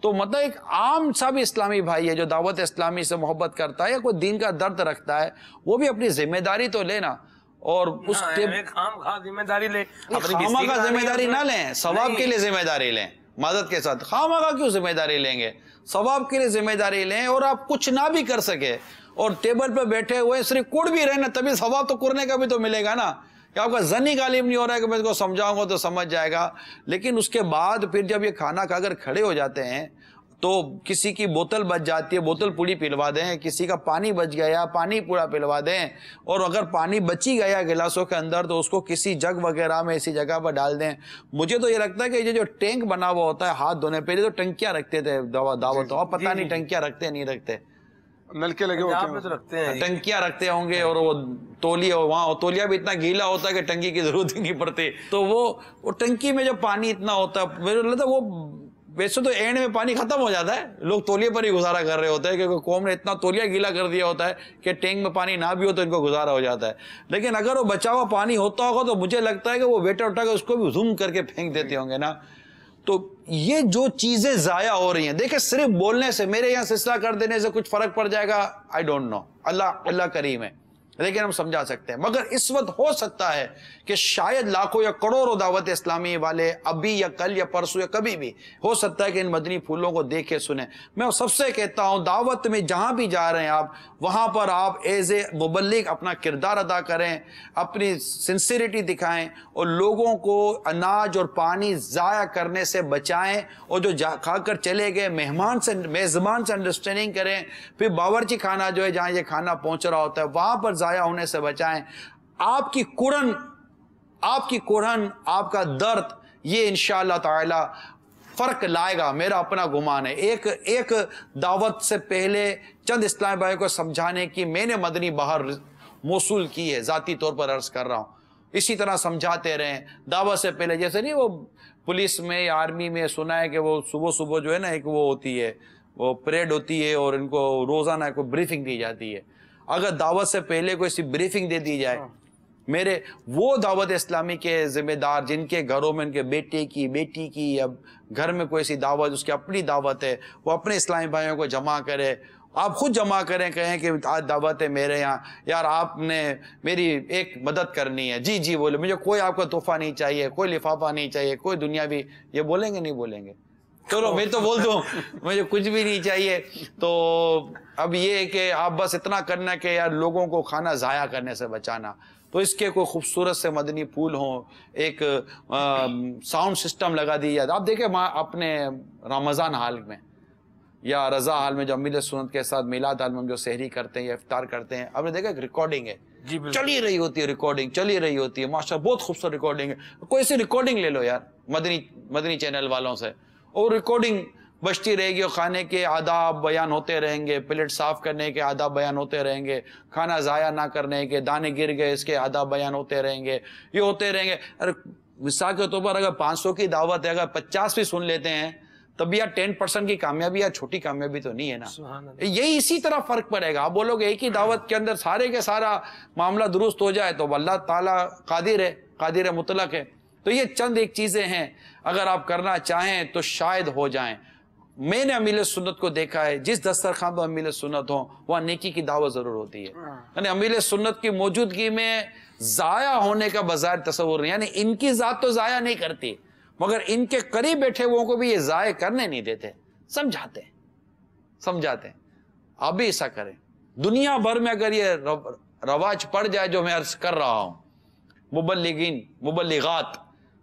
تو مطلب ایک عام سا بھی اسلامی بھائی ہے جو دعوت اسلامی سے محبت کرتا ہے یا کوئی دین کا درد رکھتا ہے، وہ بھی اپنی ذمہ داری تو لینا. اور اس ذمہ داری لے، خامہ کا ذمہ داری نہ لیں، ثواب کے لیے ذمہ داری لیں. معذرت کے ساتھ خامہ کا کیوں ذمہ داری لیں گے؟ ثواب کے لیے ذمہ داری لیں. اور آپ کچھ نہ بھی کر سکے اور ٹیبل پہ بیٹھے ہوئے صرف کڑ بھی رہنا، تبھی ثواب تو کرنے کا بھی تو ملے گا نا. کہ آپ کا ذہنی غالب نہیں ہو رہا ہے کہ میں اس کو سمجھاؤں گا تو سمجھ جائے گا. لیکن اس کے بعد پھر جب یہ کھانا کھا کر کھڑے ہو جاتے ہیں تو کسی کی بوتل بچ جاتی ہے، بوتل پوری پلوا دیں، کسی کا پانی بچ گیا پانی پورا پلوا دیں، اور اگر پانی بچی گیا گلاسوں کے اندر تو اس کو کسی جگ وغیرہ میں ایسی جگہ پر ڈال دیں. مجھے تو یہ لگتا ہے کہ یہ جو ٹینک بنا ہوا ہوتا ہے ہاتھ دھونے، پہلے تو ٹنکیاں رکھتے تھے دعوتوں، اب پتہ نہیں ٹنکیاں رکھتے نہیں رکھتے، نلکے لگے ہوتے ہیں، ٹنکیاں رکھتے ہوں گے. اور وہ تولیہ، وہاں تولیہ بھی اتنا گیلا ہوتا ہے کہ ٹنکی کی ضرورت ہی نہیں پڑتی. تو وہ ٹنکی میں جو پانی اتنا ہوتا ہے، میرے لگتا ہے وہ ویسے تو اینڈ میں پانی ختم ہو جاتا ہے، لوگ تولیے پر ہی گزارا کر رہے ہوتے ہیں کیونکہ قوم نے اتنا تولیہ گیلا کر دیا ہوتا ہے کہ ٹینک میں پانی نہ بھی ہو تو ان کو گزارا ہو جاتا ہے. لیکن اگر وہ بچا ہوا پانی ہوتا ہوگا تو مجھے لگتا ہے کہ وہ ویٹر اٹھا کے اس کو بھی زوم کر کے پھینک دیتے ہوں گے نا. تو یہ جو چیزیں ضائع ہو رہی ہیں، دیکھیں صرف بولنے سے، میرے یہاں سلسلہ کر دینے سے کچھ فرق پڑ جائے گا؟ آئی ڈونٹ نو، اللہ کریم ہے، لیکن ہم سمجھا سکتے ہیں. مگر اس وقت ہو سکتا ہے کہ شاید لاکھوں یا کروڑوں دعوت اسلامی والے ابھی یا کل یا پرسوں یا کبھی بھی ہو سکتا ہے کہ ان مدنی پھولوں کو دیکھے سنیں. میں سب سے کہتا ہوں دعوت میں جہاں بھی جا رہے ہیں آپ، وہاں پر آپ ایز اے مبلغ اپنا کردار ادا کریں، اپنی سنسیریٹی دکھائیں اور لوگوں کو اناج اور پانی ضائع کرنے سے بچائیں. اور جو کھا کر چلے گئے میزبان سے انڈرسٹینڈنگ کریں. پھر باورچی خانہ جو ہے جہاں یہ کھانا پہنچ رہا ہوتا ہے وہاں پر ضائع ہونے سے بچائیں. آپ کی کڑھن، آپ کا درد، یہ انشاءاللہ تعالی فرق لائے گا، میرا اپنا گمان ہے. ایک دعوت سے پہلے چند اسلامی بھائیوں کو سمجھانے کی میں نے مدنی بہار موصول کی ہے، ذاتی طور پر عرض کر رہا ہوں. اسی طرح سمجھاتے رہیں دعوت سے پہلے. جیسے نہیں وہ پولیس میں یا آرمی میں سنا ہے کہ وہ صبح جو ہے نا ایک وہ ہوتی ہے، وہ پریڈ ہوتی ہے اور ان کو روزانہ کوئی بریفنگ دی جاتی ہے. اگر دعوت سے پہلے کوئی ایسی بریفنگ دے دی جائے، میرے وہ دعوت اسلامی کے ذمہ دار جن کے گھروں میں ان کے بیٹے کی بیٹی کی یا گھر میں کوئی ایسی دعوت، اس کی اپنی دعوت ہے، وہ اپنے اسلامی بھائیوں کو جمع کرے. آپ خود جمع کریں، کہیں کہ آج دعوت ہے میرے یہاں، یار آپ نے میری ایک مدد کرنی ہے. جی بولے، مجھے کوئی آپ کا تحفہ نہیں چاہیے، کوئی لفافہ نہیں چاہیے، کوئی دنیاوی. یہ بولیں گے نہیں بولیں گے؟ چلو میں تو بول دوں مجھے کچھ بھی نہیں چاہیے. تو اب یہ ہے کہ آپ بس اتنا کرنا کہ یار لوگوں کو کھانا ضائع کرنے سے بچانا. تو اس کے کوئی خوبصورت سے مدنی پھول ہوں، ایک ساؤنڈ سسٹم لگا دی جائے. آپ دیکھیں اپنے رمضان حال میں یا رضا حال میں جو امیل سنت کے ساتھ میلاد حال میں ہم جو سحری کرتے ہیں یا افطار کرتے ہیں، آپ نے دیکھا ایک ریکارڈنگ ہے، چلی رہی ہوتی ہے، ریکارڈنگ چلی رہی ہوتی ہے، ماشاءاللہ بہت خوبصورت ریکارڈنگ ہے. کوئی سی ریکارڈنگ لے لو یار مدنی چینل والوں سے، اور ریکارڈنگ بجتی رہے گی اور کھانے کے آداب بیان ہوتے رہیں گے، پلیٹ صاف کرنے کے آداب بیان ہوتے رہیں گے، کھانا ضائع نہ کرنے کے، دانے گر گئے اس کے آداب بیان ہوتے رہیں گے، یہ ہوتے رہیں گے. ارے مثال کے طور پر اگر 500 کی دعوت ہے، اگر 50 بھی سن لیتے ہیں تب بھی یار 10% کی کامیابی یا چھوٹی کامیابی تو نہیں ہے نا. یہی اسی طرح فرق پڑے گا. آپ بولو گے ایک ہی دعوت کے اندر سارے کے سارا معاملہ درست ہو جائے تو اللہ تعالیٰ قادر مطلق ہے. تو یہ چند ایک چیزیں ہیں، اگر آپ کرنا چاہیں تو شاید ہو جائیں. میں نے امیل سنت کو دیکھا ہے، جس دسترخوان پر امیل سنت ہوں وہاں نیکی کی دعوت ضرور ہوتی ہے. یعنی امیل سنت کی موجودگی میں ضائع ہونے کا بظاہر تصور نہیں، یعنی ان کی ذات تو ضائع نہیں کرتی مگر ان کے قریب بیٹھے وہ کو بھی یہ ضائع کرنے نہیں دیتے، سمجھاتے ہیں. آپ بھی ایسا کریں. دنیا بھر میں اگر یہ رواج پڑ جائے جو میں عرض کر رہا ہوں، مبلغات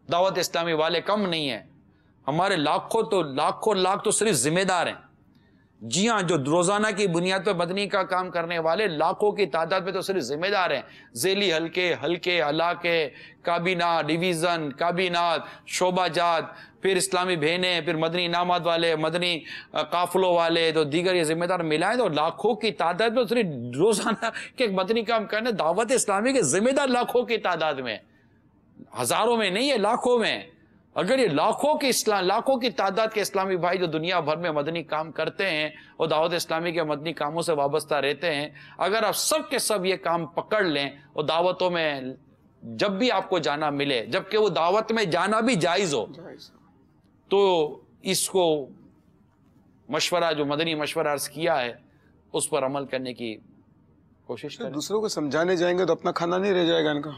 دعوت اسلامی والے کم نہیں ہیں، ہمارے لاکھ تو صرف ذمہ دار ہیں. جی ہاں، جو روزانہ کی بنیاد پہ مدنی کا کام کرنے والے لاکھوں کی تعداد میں تو صرف ذمہ دار ہیں، ذیلی حلقے علاقے، کابینہ ڈویژن، کابینات، شعبہ جات، پھر اسلامی بہنیں، پھر مدنی انعامات والے، مدنی قافلوں والے، تو دیگر یہ ذمہ دار ملائیں تو لاکھوں کی تعداد میں صرف روزانہ کے مدنی کام کرنے دعوت اسلامی کے ذمہ دار لاکھوں کی تعداد میں، ہزاروں میں نہیں ہے، لاکھوں میں۔ اگر یہ لاکھوں کی تعداد کے اسلامی بھائی جو دنیا بھر میں مدنی کام کرتے ہیں اور دعوت اسلامی کے مدنی کاموں سے وابستہ رہتے ہیں، اگر آپ سب کے سب یہ کام پکڑ لیں اور دعوتوں میں جب بھی آپ کو جانا ملے، جبکہ وہ دعوت میں جانا بھی جائز ہو، تو اس کو مشورہ جو مدنی مشورہ عرض کیا ہے اس پر عمل کرنے کی کوشش کریں۔ دوسروں کو سمجھانے جائیں گے تو اپنا کھانا نہیں رہ جائے گا، ان کا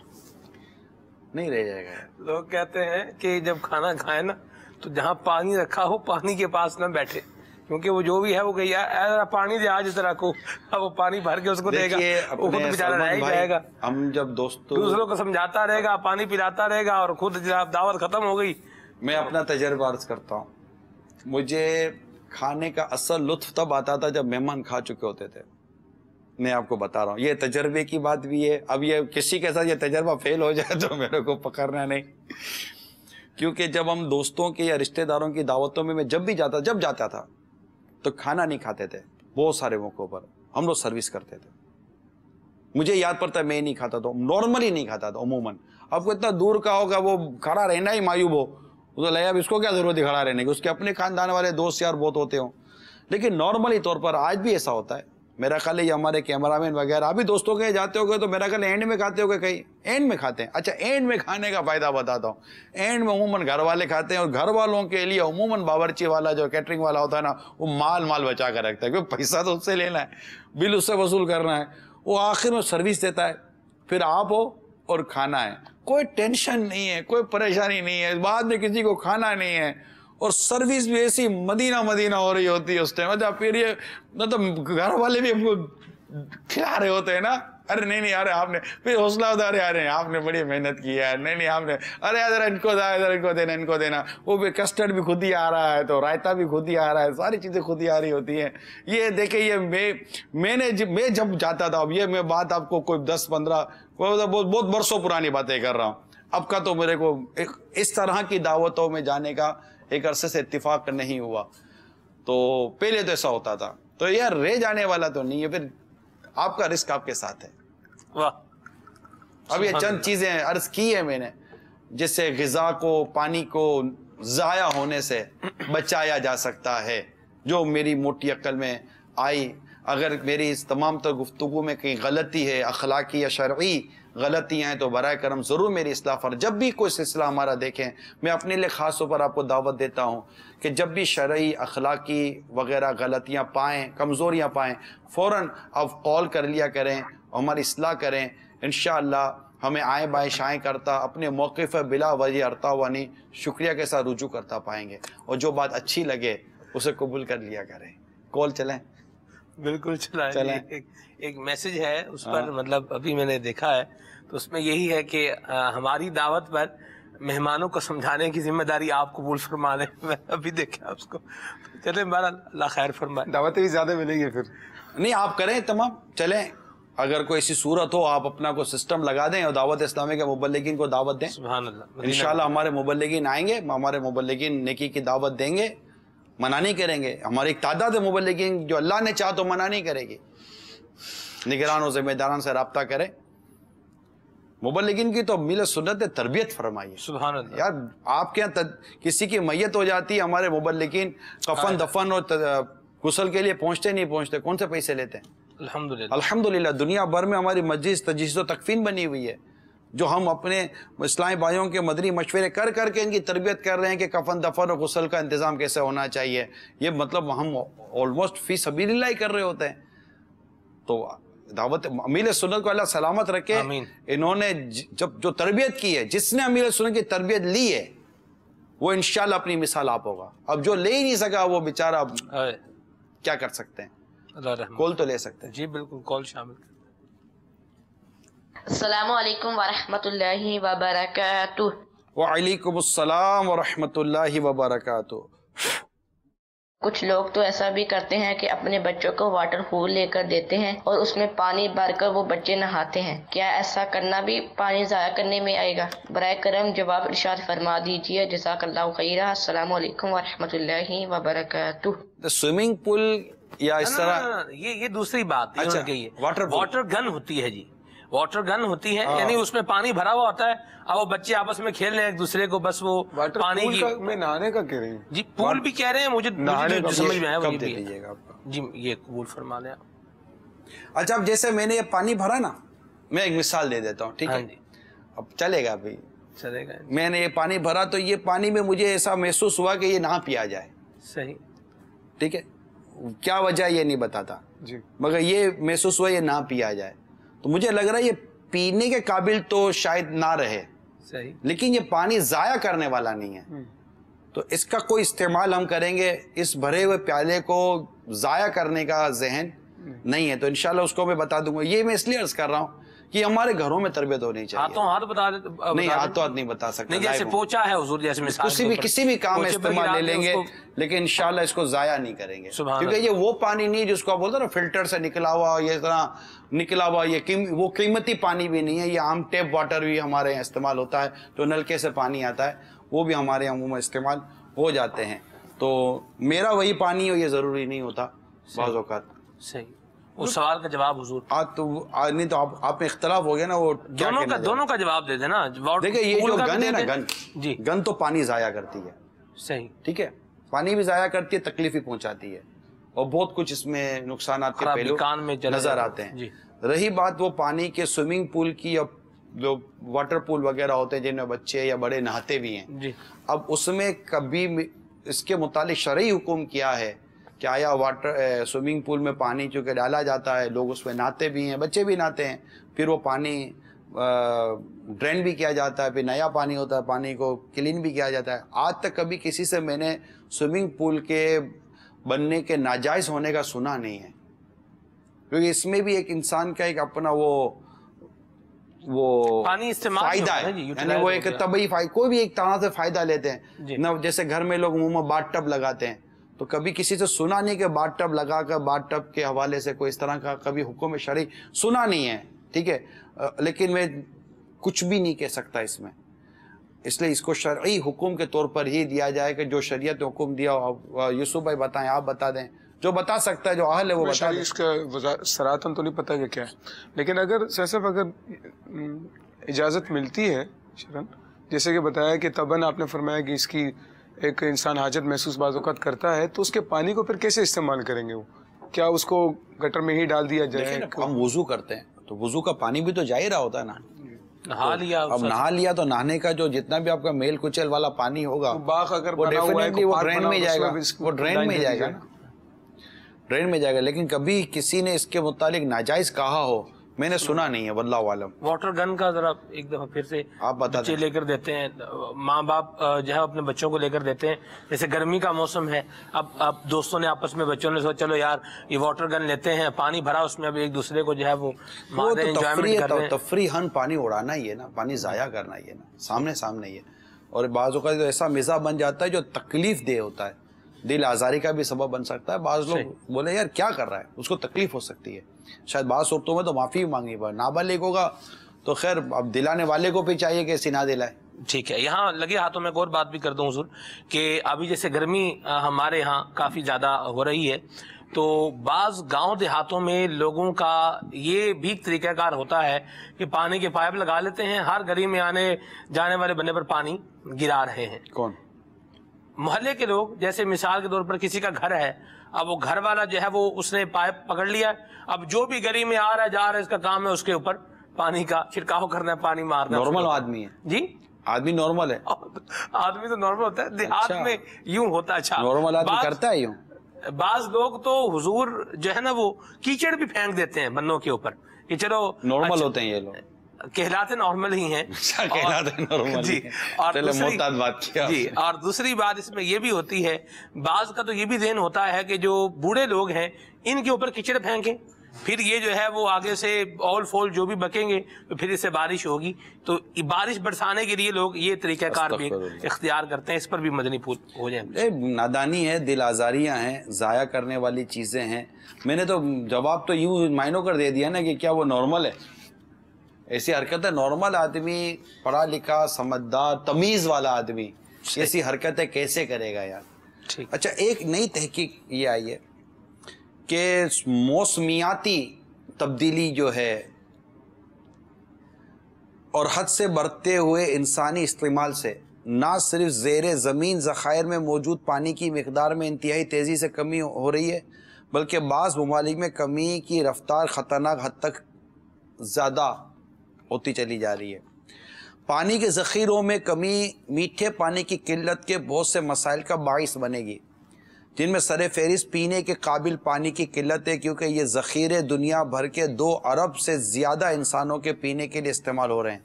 نہیں رہ جائے گا۔ لوگ کہتے ہیں کہ جب کھانا کھائے نا تو جہاں پانی رکھا ہو پانی کے پاس نہ بیٹھے، کیونکہ وہ جو بھی ہے وہ کہی ہے پانی دے آج ذرا کو، وہ پانی بھر کے اس کو دے گا، وہ خود بیچارہ رہ ہی جائے گا۔ ہم جب دوسروں کو سمجھاتا رہے گا، پانی پلاتا رہے گا، اور خود جب دعوت ختم ہو گئی۔ میں اپنا تجربہ عرض کرتا ہوں، مجھے کھانے کا اصل لطف تب آتا تھا جب مہمان کھا چکے ہوتے تھے۔ میں آپ کو بتا رہا ہوں، یہ تجربے کی بات بھی ہے۔ اب یہ کسی کے ساتھ یہ تجربہ فیل ہو جائے تو میرے کو پکڑنا نہیں، کیونکہ جب ہم دوستوں کے یا رشتہ داروں کی دعوتوں میں جب جاتا تھا تو کھانا نہیں کھاتے تھے۔ بہت سارے موقعوں پر ہم لوگ سروس کرتے تھے۔ مجھے یاد پڑتا ہے میں نہیں کھاتا تھا، نارملی نہیں کھاتا تھا عموماً۔ اب کو اتنا دور کا ہوگا وہ کھڑا رہنا ہی معیوب ہو تو لے، اب اس کو کیا ضرورت ہے کھڑا رہنے کی، اس کے اپنے خاندان والے دوست یار بہت ہوتے ہوں۔ لیکن نارملی طور پر آج بھی ایسا ہوتا ہے۔ میرا خیال ہے یہ ہمارے کیمرہ مین وغیرہ ابھی دوستوں کے جاتے ہو گے تو میرا خیال اینڈ میں کھاتے ہو گے، کہیں اینڈ میں کھاتے ہیں۔ اچھا، اینڈ میں کھانے کا فائدہ بتاتا ہوں۔ اینڈ میں عموماً گھر والے کھاتے ہیں، اور گھر والوں کے لیے عموماً باورچی والا جو کیٹرنگ والا ہوتا ہے نا، وہ مال بچا کر رکھتا ہے، کیونکہ پیسہ تو اس سے لینا ہے، بل اس سے وصول کرنا ہے۔ وہ آخر میں سروس دیتا ہے، پھر آپ ہو اور کھانا ہے، کوئی ٹینشن نہیں ہے، کوئی پریشانی نہیں ہے، بعد میں کسی کو کھانا نہیں ہے، اور سروس بھی ایسی مدینہ ہو رہی ہوتی ہے اس ٹائم۔ اچھا، پھر یہ مطلب گھر والے بھی ہم کو کھلا رہے ہوتے ہیں نا، ارے نہیں ارے آپ نے پھر حوصلہ ہوتا ہے، ارے آپ نے بڑی محنت کی ہے، نہیں آپ نے، ارے ادھر ان کو دینا، وہ بھی کسٹرڈ بھی خود ہی آ رہا ہے، تو رائتا بھی خود ہی آ رہا ہے، ساری چیزیں خود ہی آ رہی ہوتی ہیں۔ یہ دیکھیں، یہ میں جب جاتا تھا، اب یہ میں بات آپ کو کوئی 10-15 بہت برسوں پرانی باتیں کر رہا ہوں، اب کا تو میرے کو اس طرح کی دعوتوں میں جانے کا ایک عرصے سے اتفاق نہیں ہوا۔ تو پہلے تو ایسا ہوتا تھا، تو یار رہ جانے والا تو نہیں ہے، پھر آپ کا رزق آپ کے ساتھ ہے۔ واہ، اب یہ چند چیزیں عرض کی ہے میں نے، جس سے غذا کو، پانی کو ضائع ہونے سے بچایا جا سکتا ہے، جو میری موٹی عقل میں آئی۔ اگر میری اس تمام تر گفتگو میں کہیں غلطی ہے، اخلاقی یا شرعی غلطیاں ہیں، تو برائے کرم ضرور میری اصلاح فرمائیں۔ جب بھی کوئی سلسلہ ہمارا دیکھیں، میں اپنے لیے خاص طور پر آپ کو دعوت دیتا ہوں کہ جب بھی شرعی، اخلاقی وغیرہ غلطیاں پائیں، کمزوریاں پائیں، فوراً آپ کال کر لیا کریں، ہماری اصلاح کریں۔ انشاءاللہ ہمیں آئیں بائیں شائیں کرتا، اپنے موقف بلا وجہ ہرتا ہوا نہیں، شکریہ کے ساتھ رجوع کرتا پائیں گے، اور جو بات اچھی لگے اسے قبول کر لیا کریں۔ کال چلیں؟ بالکل چلائیں۔ ایک میسج ہے اس پر، مطلب ابھی میں نے دیکھا ہے تو اس میں یہی ہے کہ ہماری دعوت پر مہمانوں کو سمجھانے کی ذمہ داری آپ قبول فرما لیں۔ میں ابھی دیکھا اس کو، چلیں بہرحال اللہ خیر فرمائے۔ دعوتیں بھی زیادہ ملیں گی پھر، نہیں آپ کریں تمام، چلیں اگر کوئی ایسی صورت ہو آپ اپنا کوئی سسٹم لگا دیں اور دعوت اسلامی کے مبلغین کو دعوت دیں۔ سبحان اللہ، انشاءاللہ ہمارے مبلغین آئیں گے، ہمارے مبلغین نیکی کی دعوت دیں گے، منع نہیں کریں گے۔ ہماری ایک تعداد مبلغین جو اللہ نے چاہا تو منع نہیں کرے گی۔ نگران و ذمہ داران سے رابطہ کریں۔ مبلغین کی تو میل سنت تربیت فرمائیے۔ سبحان اللہ، یار آپ کے یہاں کسی کی میت ہو جاتی ہے، ہمارے مبلغین کفن دفن اور غسل کے لیے نہیں پہنچتے، کون سے پیسے لیتے ہیں؟ الحمدللہ، الحمدللہ دنیا بھر میں ہماری مجلس تجہیز و تکفین بنی ہوئی ہے، جو ہم اپنے اسلامی بھائیوں کے مدنی مشورے کر کے ان کی تربیت کر رہے ہیں کہ کفن دفن اور غسل کا انتظام کیسے ہونا چاہیے۔ یہ مطلب ہم آلموسٹ فی سبیل اللہ ہی کر رہے ہوتے ہیں۔ تو دعوت امیر سنت کو اللہ سلامت رکھے، انہوں نے جو تربیت کی ہے، جس نے امیر سنت کی تربیت لی ہے وہ انشاءاللہ اپنی مثال آپ ہوگا۔ اب جو لے ہی نہیں سکا وہ بیچارہ کیا کر سکتے ہیں؟ اللہ رحمت۔ کال تو لے سکتے ہیں۔ جی بالکل، کال شامل۔ السلام علیکم ورحمۃ اللہ وبرکاتہ۔ وعلیکم السلام ورحمۃ اللہ وبرکاتہ۔ کچھ لوگ تو ایسا بھی کرتے ہیں کہ اپنے بچوں کو واٹر پول لے کر دیتے ہیں اور اس میں پانی بھر کر وہ بچے نہاتے ہیں. کیا ایسا کرنا بھی پانی ضائع کرنے میں آئے گا؟ برائے کرم جواب ارشاد فرما دیجیے. جزاک اللہ خیرہ. السلام علیکم ورحمۃ اللہ وبرکاتہ. سوئمنگ پول یا اس طرح یہ دوسری بات. اچھا، واٹر گن ہوتی ہے جی، واٹر گن ہوتی ہے، یعنی اس میں پانی بھرا ہوا ہوتا ہے، اب وہ بچے آپس میں کھیل رہے ہیں ایک دوسرے کو، بس وہ پانی کی. میں نہانے کا کہہ رہی ہوں جی پول بھی کہہ رہے ہیں، مجھے سمجھ میں آیا کب دے دیجیے گا آپ کا؟ جی یہ قبول فرما لیں. اچھا، اب جیسے میں نے یہ پانی بھرا نا، میں ایک مثال دے دیتا ہوں، ٹھیک ہے؟ اب چلے گا بھائی، چلے گا. میں نے یہ پانی بھرا تو یہ پانی میں مجھے ایسا محسوس ہوا کہ یہ نہ پیا جائے. صحیح. ٹھیک ہے، کیا وجہ یہ نہیں بتاتا جی، مگر یہ محسوس ہوا یہ نہ پیا جائے، تو مجھے لگ رہا ہے یہ پینے کے قابل تو شاید نہ رہے، صحیح، لیکن یہ پانی ضائع کرنے والا نہیں ہے. تو اس کا کوئی استعمال ہم کریں گے، اس بھرے ہوئے پیالے کو ضائع کرنے کا ذہن نہیں ہے. تو انشاءاللہ اس کو میں بتا دوں گا. یہ میں اس لیے عرض کر رہا ہوں کہ ہمارے گھروں میں تربیت ہونی چاہیے. ہاتھوں ہاتھ بتا دے. نہیں، ہاتھوں ہاتھ نہیں بتا سکتے. نہیں، جیسے پوچا ہے حضور، جیسے مثال کسی بھی کام میں استعمال لے لیں گے، لیکن انشاءاللہ اس کو ضائع نہیں کریں گے، کیونکہ یہ وہ پانی نہیں جس کو آپ بولتے ہیں نا فلٹر سے نکلا ہوا، یہ طرح نکلا ہوا، یہ وہ قیمتی پانی بھی نہیں ہے. یہ عام ٹیپ واٹر بھی ہمارے یہاں استعمال ہوتا ہے، جو نلکے سے پانی آتا ہے وہ بھی ہمارے یہاں عموماً استعمال ہو جاتے ہیں. تو میرا وہی پانی ہو یہ ضروری نہیں ہوتا بعض اوقات. صحیح. اس سوال کا جواب حضور نہیں تو آپ میں اختلاف ہو گیا نا، وہ دونوں کا جواب دے دینا. دیکھیں یہ جو گن ہے نا، جی گن تو پانی ضائع کرتی ہے. صحیح. ٹھیک ہے، پانی بھی ضائع کرتی ہے، تکلیف بھی پہنچاتی ہے، اور بہت کچھ اس میں نقصانات کے پہلو نظر آتے ہیں. رہی بات وہ پانی کے سوئمنگ پول کی، اب جو واٹر پول وغیرہ ہوتے ہیں جن میں بچے یا بڑے نہاتے بھی ہیں، اب اس میں کبھی اس کے متعلق شرعی حکم کیا ہے کہ آیا سوئمنگ پول میں پانی چونکہ ڈالا جاتا ہے، لوگ اس میں نہاتے بھی ہیں، بچے بھی نہاتے ہیں، پھر وہ پانی ڈرین بھی کیا جاتا ہے، پھر نیا پانی ہوتا ہے، پانی کو کلین بھی کیا جاتا ہے. آج تک کبھی کسی سے میں نے سوئمنگ پول کے بننے کے ناجائز ہونے کا سنا نہیں ہے، کیونکہ اس میں بھی ایک انسان کا ایک اپنا وہ فائدہ ہے، یعنی وہ ایک طبعی فائدہ، کوئی بھی ایک طرح سے فائدہ لیتے ہیں نا. جیسے گھر میں لوگ عموماً باتھ ٹب لگاتے ہیں، تو کبھی کسی سے سنا نہیں کہ باتھ ٹب لگا کر باتھ ٹب کے حوالے سے کوئی اس طرح کا کبھی حکم شرعی سنا نہیں ہے. ٹھیک ہے، لیکن میں کچھ بھی نہیں کہہ سکتا اس میں، اس لیے اس کو شرعی حکم کے طور پر ہی دیا جائے کہ جو شریعت نے حکم دیا. یوسف بھائی بتائیں، آپ بتا دیں، جو بتا سکتا ہے، جو اہل ہے وہ بتا دیں. اس کا سراہتاً تو نہیں پتہ کہ کیا ہے، لیکن اگر صاحب اگر اجازت ملتی ہے شرن، جیسے کہ بتایا کہ تباً آپ نے فرمایا کہ اس کی ایک انسان حاجت محسوس بعض اوقات کرتا ہے، تو اس کے پانی کو پھر کیسے استعمال کریں گے؟ وہ کیا اس کو گٹر میں ہی ڈال دیا جائے؟ ہم وضو کرتے ہیں تو وضو کا پانی بھی تو جا ہی رہا ہوتا ہے نا. نہا لیا، اب نہا لیا تو نہانے کا جو جتنا بھی آپ کا میل کچل والا پانی ہوگا، باغ اگر وہ ڈیفینیٹلی وہ ڈرین میں جائے گا، وہ ڈرین میں جائے گا نا، ڈرین میں جائے گا. لیکن کبھی کسی نے اس کے متعلق ناجائز کہا ہو میں نے سنا نہیں ہے، واللہ عالم. واٹر گن کا ذرا ایک دفعہ پھر سے آپ بچے لے کر دیتے ہیں، ماں باپ جو ہے اپنے بچوں کو لے کر دیتے ہیں. جیسے گرمی کا موسم ہے، اب دوستوں نے آپس میں بچوں نے سوچا چلو یار یہ واٹر گن لیتے ہیں، پانی بھرا اس میں، اب ایک دوسرے کو جو ہے وہ تفریحاً پانی اڑانا ہی ہے نا، پانی ضائع کرنا ہی ہے نا، سامنے ہی ہے. اور بعض اوقات تو ایسا مزاح بن جاتا ہے جو تکلیف دہ ہوتا ہے، دل آزاری کا بھی سبب بن سکتا ہے. بعض لوگ بولے یار کیا کر رہا ہے، اس کو تکلیف ہو سکتی ہے. شاید بعض صورتوں میں تو معافی مانگنی پڑے، نابالغ ہوگا تو خیر اب دلانے والے کو بھی چاہیے کہ ایسی نہ دلائے. ٹھیک ہے. یہاں لگے ہاتھوں میں ایک اور بات بھی کر دوں حضور کہ ابھی جیسے گرمی ہمارے یہاں کافی زیادہ ہو رہی ہے، تو بعض گاؤں دیہاتوں میں لوگوں کا یہ بھی طریقہ کار ہوتا ہے کہ پانی کے پائپ لگا لیتے ہیں، ہر گلی میں آنے جانے والے بندے پر پانی گرا رہے ہیں. کون؟ محلے کے لوگ. جیسے مثال کے طور پر کسی کا گھر ہے، اب وہ گھر والا جو ہے وہ اس نے پائپ پکڑ لیا، اب جو بھی گلی میں آ رہا ہے جا رہا ہے اس کا کام ہے اس کے اوپر پانی کا چھڑکاو کرنا ہے، پانی مارنا. نارمل آدمی ہے جی، آدمی نارمل ہے، آدمی تو نارمل ہوتا ہے، دیہات میں یوں ہوتا ہے. اچھا نارمل آدمی کرتا ہے یوں. بعض لوگ تو حضور جو ہے نا وہ کیچڑ بھی پھینک دیتے ہیں بندوں کے اوپر کہ چلو نارمل ہوتے ہیں یہ لوگ، کہلاتے نارمل ہی ہیں. جی، اور دوسری بات اس میں یہ بھی ہوتی ہے، بعض کا تو یہ بھی ذہن ہوتا ہے کہ جو بوڑھے لوگ ہیں ان کے اوپر کیچڑ پھینکیں، پھر یہ جو ہے وہ آگے سے اول فول جو بھی بکیں گے تو پھر اس سے بارش ہوگی. تو بارش برسانے کے لیے لوگ یہ طریقہ کار بھی اختیار کرتے ہیں. اس پر بھی مدنی پھول ہو جائیں. نادانی ہے، دل آزاریاں ہیں، ضائع کرنے والی چیزیں ہیں. میں نے تو جواب تو یوں معنوں کر دے دیا نا کہ کیا وہ نارمل ہے؟ ایسی حرکتیں نارمل آدمی، پڑھا لکھا، سمجھدار، تمیز والا آدمی ایسی حرکتیں کیسے کرے گا یار؟ اچھا، ایک نئی تحقیق یہ آئی ہے کہ موسمیاتی تبدیلی جو ہے اور حد سے بڑھتے ہوئے انسانی استعمال سے نہ صرف زیر زمین ذخائر میں موجود پانی کی مقدار میں انتہائی تیزی سے کمی ہو رہی ہے، بلکہ بعض ممالک میں کمی کی رفتار خطرناک حد تک زیادہ ہوتی چلی جا رہی ہے. پانی کے ذخیروں میں کمی میٹھے پانی کی قلت کے بہت سے مسائل کا باعث بنے گی، جن میں سر فہرست پینے کے قابل پانی کی قلت ہے، کیونکہ یہ ذخیرے دنیا بھر کے 2 ارب سے زیادہ انسانوں کے پینے کے لیے استعمال ہو رہے ہیں.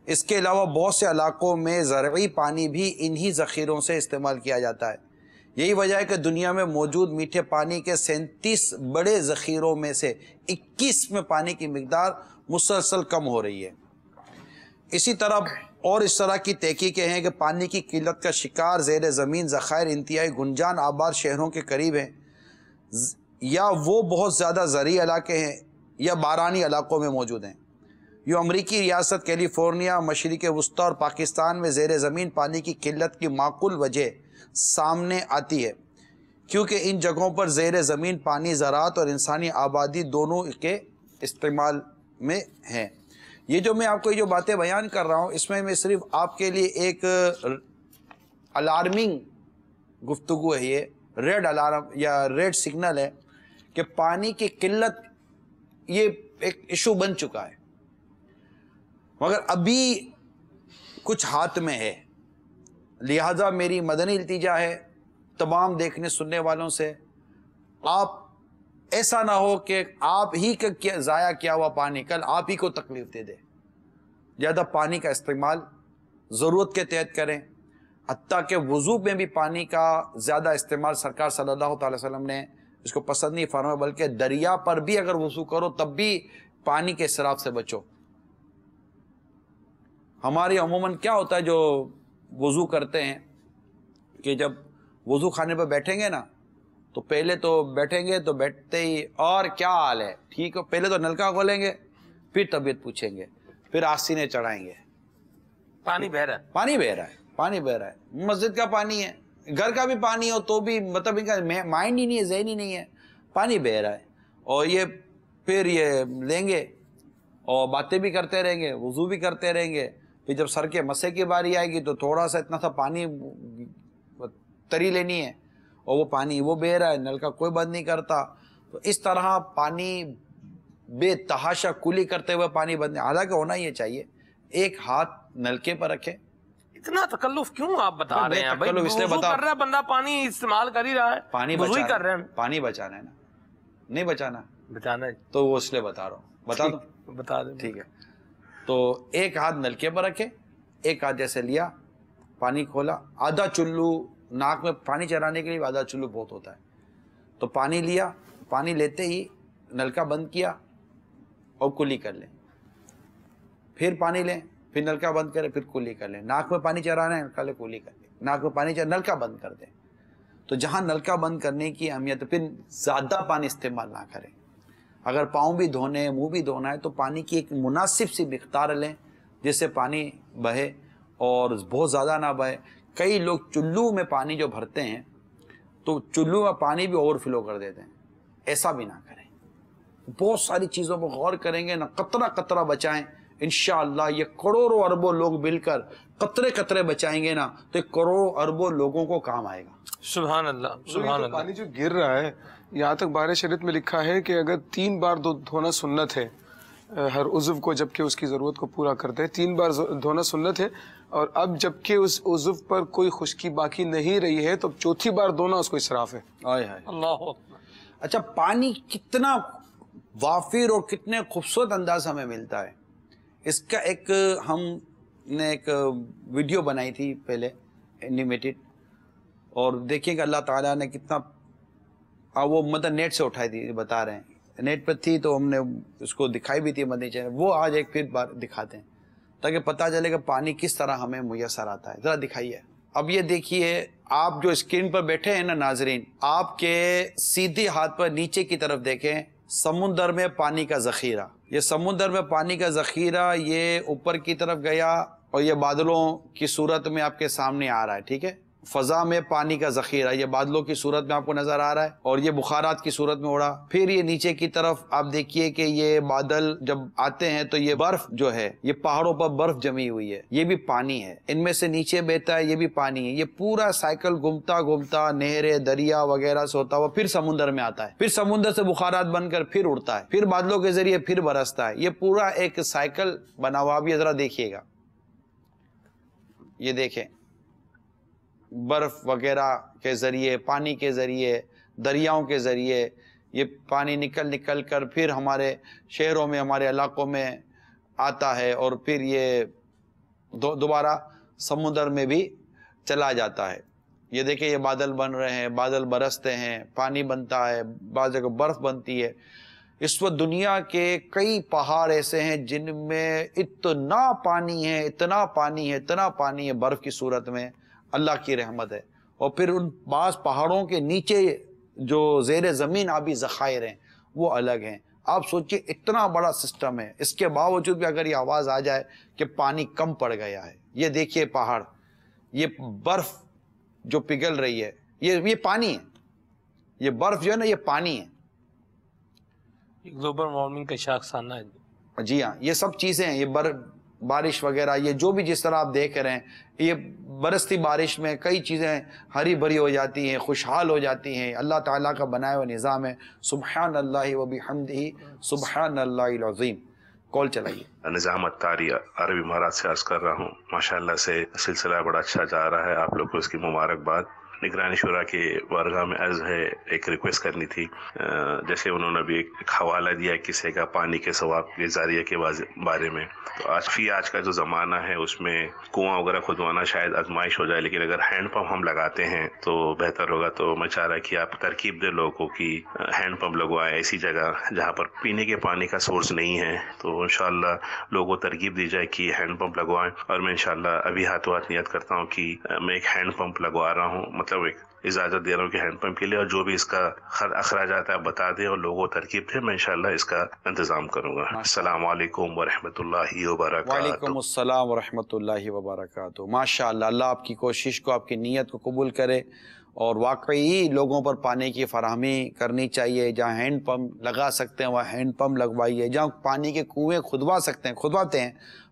اس کے علاوہ بہت سے علاقوں میں زرعی پانی بھی انہی ذخیروں سے استعمال کیا جاتا ہے. یہی وجہ ہے کہ دنیا میں موجود میٹھے پانی کے 37 بڑے ذخیروں میں سے 21 میں پانی کی مقدار مسلسل کم ہو رہی ہے. اسی طرح اور اس طرح کی تحقیقیں ہیں کہ پانی کی قلت کا شکار زیر زمین ذخائر انتہائی گنجان آباد شہروں کے قریب ہیں، یا وہ بہت زیادہ زرعی علاقے ہیں یا بارانی علاقوں میں موجود ہیں. یوں امریکی ریاست کیلیفورنیا، مشرق وسطی اور پاکستان میں زیر زمین پانی کی قلت کی معقول وجہ سامنے آتی ہے، کیونکہ ان جگہوں پر زیر زمین پانی زراعت اور انسانی آبادی دونوں کے استعمال میں ہیں. یہ جو میں آپ کو جو باتیں بیان کر رہا ہوں، اس میں صرف آپ کے لیے ایک الارمنگ گفتگو ہے، یہ ریڈ الارم یا ریڈ سگنل ہے کہ پانی کی قلت یہ ایک ایشو بن چکا ہے، مگر ابھی کچھ ہاتھ میں ہے. لہذا میری مدنی التجا ہے تمام دیکھنے سننے والوں سے، آپ ایسا نہ ہو کہ آپ ہی کا ضائع کیا ہوا پانی کل آپ ہی کو تکلیف دے دے. زیادہ پانی کا استعمال ضرورت کے تحت کریں، حتیٰ کہ وضو میں بھی پانی کا زیادہ استعمال سرکار صلی اللہ تعالی وسلم نے اس کو پسند نہیں فرمایا، بلکہ دریا پر بھی اگر وضو کرو تب بھی پانی کے اسراف سے بچو. ہماری عموماً کیا ہوتا ہے جو وضو کرتے ہیں کہ جب وضو خانے پہ بیٹھیں گے نا تو پہلے تو بیٹھیں گے تو بیٹھتے ہی اور کیا حال ہے ٹھیک ہے، پہلے تو نلکا کھولیں گے، پھر طبیعت پوچھیں گے، پھر آستینے چڑھائیں گے. پانی بہ رہا ہے، پانی بہ رہا ہے، پانی بہ رہا ہے. مسجد کا پانی ہے، گھر کا بھی پانی ہو تو بھی مطلب ان کا مائنڈ ہی نہیں ہے، ذہن ہی نہیں ہے، پانی بہ رہا ہے. اور یہ پھر یہ لیں گے اور باتیں بھی کرتے رہیں گے، وضو بھی کرتے رہیں گے. پھر جب سر کے مسے کی باری آئے گی تو تھوڑا سا اتنا سا پانی تری لینی ہے اور وہ پانی وہ بہ رہا ہے، نل کا کوئی بند نہیں کرتا. تو اس طرح پانی بے تحاشا کلی کرتے ہوئے پانی بند، حالانکہ ہونا یہ چاہیے ایک ہاتھ نلکے پر رکھے. اتنا تکلف کیوں آپ بتا رہے ہیں بھائی؟ تکلف اس لیے وضو کر رہا ہے بندہ، پانی استعمال کر ہی رہا ہے، پانی وضو ہی کر رہے ہیں، پانی بچانا ہے نا، نہیں بچانا بچانا ہے تو وہ اس لیے بتا رہا ہوں، بتا دوں بتا دیں. ٹھیک ہے. تو ایک ہاتھ نلکے پر رکھے، ایک ہاتھ جیسے لیا پانی کھولا، آدھا چلو ناک میں پانی چرانے کے لیے آدھا چلو بہت ہوتا ہے. تو پانی لیا، پانی لیتے ہی نلکا بند کیا اور کلی کر لیں، پھر پانی لیں، پھر نلکا بند کریں، پھر کلی کر لیں. ناک میں پانی چرانا ہے کل کلی کر لیں، ناک میں پانی نلکا بند کر دیں. تو جہاں نلکا بند کرنے کی اہمیت، پھر زیادہ پانی استعمال نہ کریں. اگر پاؤں بھی دھونے منہ بھی دھونا ہے تو پانی کی ایک مناسب سی مقدار لیں جس سے پانی بہے اور بہت زیادہ نہ بہے. کئی لوگ چلو میں پانی جو بھرتے ہیں تو چلو میں پانی بھی اوور فلو کر دیتے ہیں، ایسا بھی نہ کریں. بہت ساری چیزوں پر غور کریں گے نا، قطرہ قطرہ بچائیں. انشاءاللہ یہ کروڑوں اربوں لوگ مل کر قطرے قطرے بچائیں گے نا تو کروڑوں اربوں لوگوں کو کام آئے گا. سبحان اللہ سبحان اللہ. پانی جو گر رہا ہے، یہاں تک بارے شریعت میں لکھا ہے کہ اگر 3 بار دھونا سنت ہے ہر عضو کو، جبکہ اس کی ضرورت کو پورا کرتے ہیں. 3 بار دھونا سنت ہے، اور اب جبکہ اس عضو پر کوئی خشکی باقی نہیں رہی ہے تو 4تھی بار دھونا اس کو اسراف ہے. اللہ. اچھا، پانی کتنا وافر اور کتنے خوبصورت انداز ہمیں ملتا ہے. اس کا ایک ہم نے ایک ویڈیو بنائی تھی پہلے اینیمیٹڈ، اور دیکھیں کہ اللہ تعالیٰ نے کتنا وہ مطلب نیٹ سے اٹھائی تھی، بتا رہے ہیں نیٹ پر تھی تو ہم نے اس کو دکھائی بھی تھی مدنی چینل، وہ آج ایک پھر بار دکھاتے ہیں تاکہ پتہ چلے کہ پانی کس طرح ہمیں میسر آتا ہے. ذرا دکھائیے. اب یہ دیکھیے، آپ جو اسکرین پر بیٹھے ہیں نا ناظرین، آپ کے سیدھے ہاتھ پر نیچے کی طرف دیکھیں، سمندر میں پانی کا ذخیرہ. یہ سمندر میں پانی کا ذخیرہ یہ اوپر کی طرف گیا اور یہ بادلوں کی صورت میں آپ کے سامنے آ رہا ہے. ٹھیک ہے، فضا میں پانی کا ذخیرہ یہ بادلوں کی صورت میں آپ کو نظر آ رہا ہے اور یہ بخارات کی صورت میں اڑا. پھر یہ نیچے کی طرف آپ دیکھیے کہ یہ بادل جب آتے ہیں تو یہ برف جو ہے، یہ پہاڑوں پر برف جمی ہوئی ہے، یہ بھی پانی ہے. ان میں سے نیچے بہتا ہے، یہ بھی پانی ہے. یہ پورا سائیکل گھومتا گھومتا نہریں، دریا وغیرہ سے ہوتا ہوا پھر سمندر میں آتا ہے، پھر سمندر سے بخارات بن کر پھر اڑتا ہے، پھر بادلوں کے ذریعے پھر برستا ہے. یہ پورا ایک سائیکل بنا ہوا. اب یہ ذرا دیکھیے گا، یہ دیکھیں برف وغیرہ کے ذریعے، پانی کے ذریعے، دریاؤں کے ذریعے یہ پانی نکل کر پھر ہمارے شہروں میں، ہمارے علاقوں میں آتا ہے اور پھر یہ دوبارہ سمندر میں بھی چلا جاتا ہے. یہ دیکھیں یہ بادل بن رہے ہیں، بادل برستے ہیں، پانی بنتا ہے، بعض جگہ برف بنتی ہے. اس وقت دنیا کے کئی پہاڑ ایسے ہیں جن میں اتنا پانی ہے، اتنا پانی ہے، اتنا پانی ہے برف کی صورت میں. اللہ کی رحمت ہے. اور پھر ان بعض پہاڑوں کے نیچے جو زیر زمین آبی ذخائر ہیں وہ الگ ہیں. آپ سوچئے اتنا بڑا سسٹم ہے، اس کے باوجود بھی اگر یہ آواز آ جائے کہ پانی کم پڑ گیا ہے. یہ دیکھیے پہاڑ، یہ برف جو پگھل رہی ہے، یہ پانی ہے. یہ برف جو ہے نا یہ پانی ہے. گلوبل وارمنگ کا شاخسانہ ہے. جی ہاں، یہ سب چیزیں ہیں. یہ بارش وغیرہ، یہ جو بھی جس طرح آپ دیکھ رہے ہیں، یہ برستی بارش میں کئی چیزیں ہری بھری ہو جاتی ہیں، خوشحال ہو جاتی ہیں. اللہ تعالیٰ کا بنایا ہوا نظام ہے. سبحان اللہ و بحمدہ سبحان اللہ العظیم. کال چلائیے. نظام اتاری عربی امارات سے عرض کر رہا ہوں. ماشاءاللہ سے سلسلہ بڑا اچھا جا رہا ہے، آپ لوگ کو اس کی مبارکباد. نگرانی شورا کے بارگاہ میں عرض ہے، ایک ریکویسٹ کرنی تھی. جیسے انہوں نے بھی ایک حوالہ دیا کسی کا پانی کے ثواب کے ذریعے کے بارے میں، تو آج کا جو زمانہ ہے اس میں کنواں وغیرہ کھدوانا شاید آزمائش ہو جائے، لیکن اگر ہینڈ پمپ ہم لگاتے ہیں تو بہتر ہوگا. تو میں چاہ رہا کہ آپ ترکیب دے لوگوں کو کہ ہینڈ پمپ لگوائے ایسی جگہ جہاں پر پینے کے پانی کا سورس نہیں ہے. تو انشاءاللہ لوگوں کو ترغیب دی جائے کہ ہینڈ پمپ لگوائیں. اور میں انشاءاللہ ابھی ہاتھوں نیت کرتا ہوں کہ میں ایک ہینڈ پمپ لگوا رہا ہوں، مطلب ایک اجازت دے رہا ہوں کہ ہینڈ پمپ کے لیے، اور جو بھی اس کا اخراجات ہے آپ بتا دیں اور لوگوں کو ترکیب دیں. میں انشاءاللہ اس کا انتظام کروں گا. السلام علیکم ورحمۃ اللہ وبرکاتہ. وعلیکم السلام ورحمۃ اللہ وبرکاتہ. ماشاءاللہ، اللہ آپ کی کوشش کو، آپ کی نیت کو قبول کرے. اور واقعی لوگوں پر پانی کی فراہمی کرنی چاہیے. جہاں ہینڈ پمپ لگا سکتے ہیں وہاں ہینڈ پمپ لگوائیے. جہاں پانی کے کنویں کھدوا سکتے ہیں کھدواتے ہیں.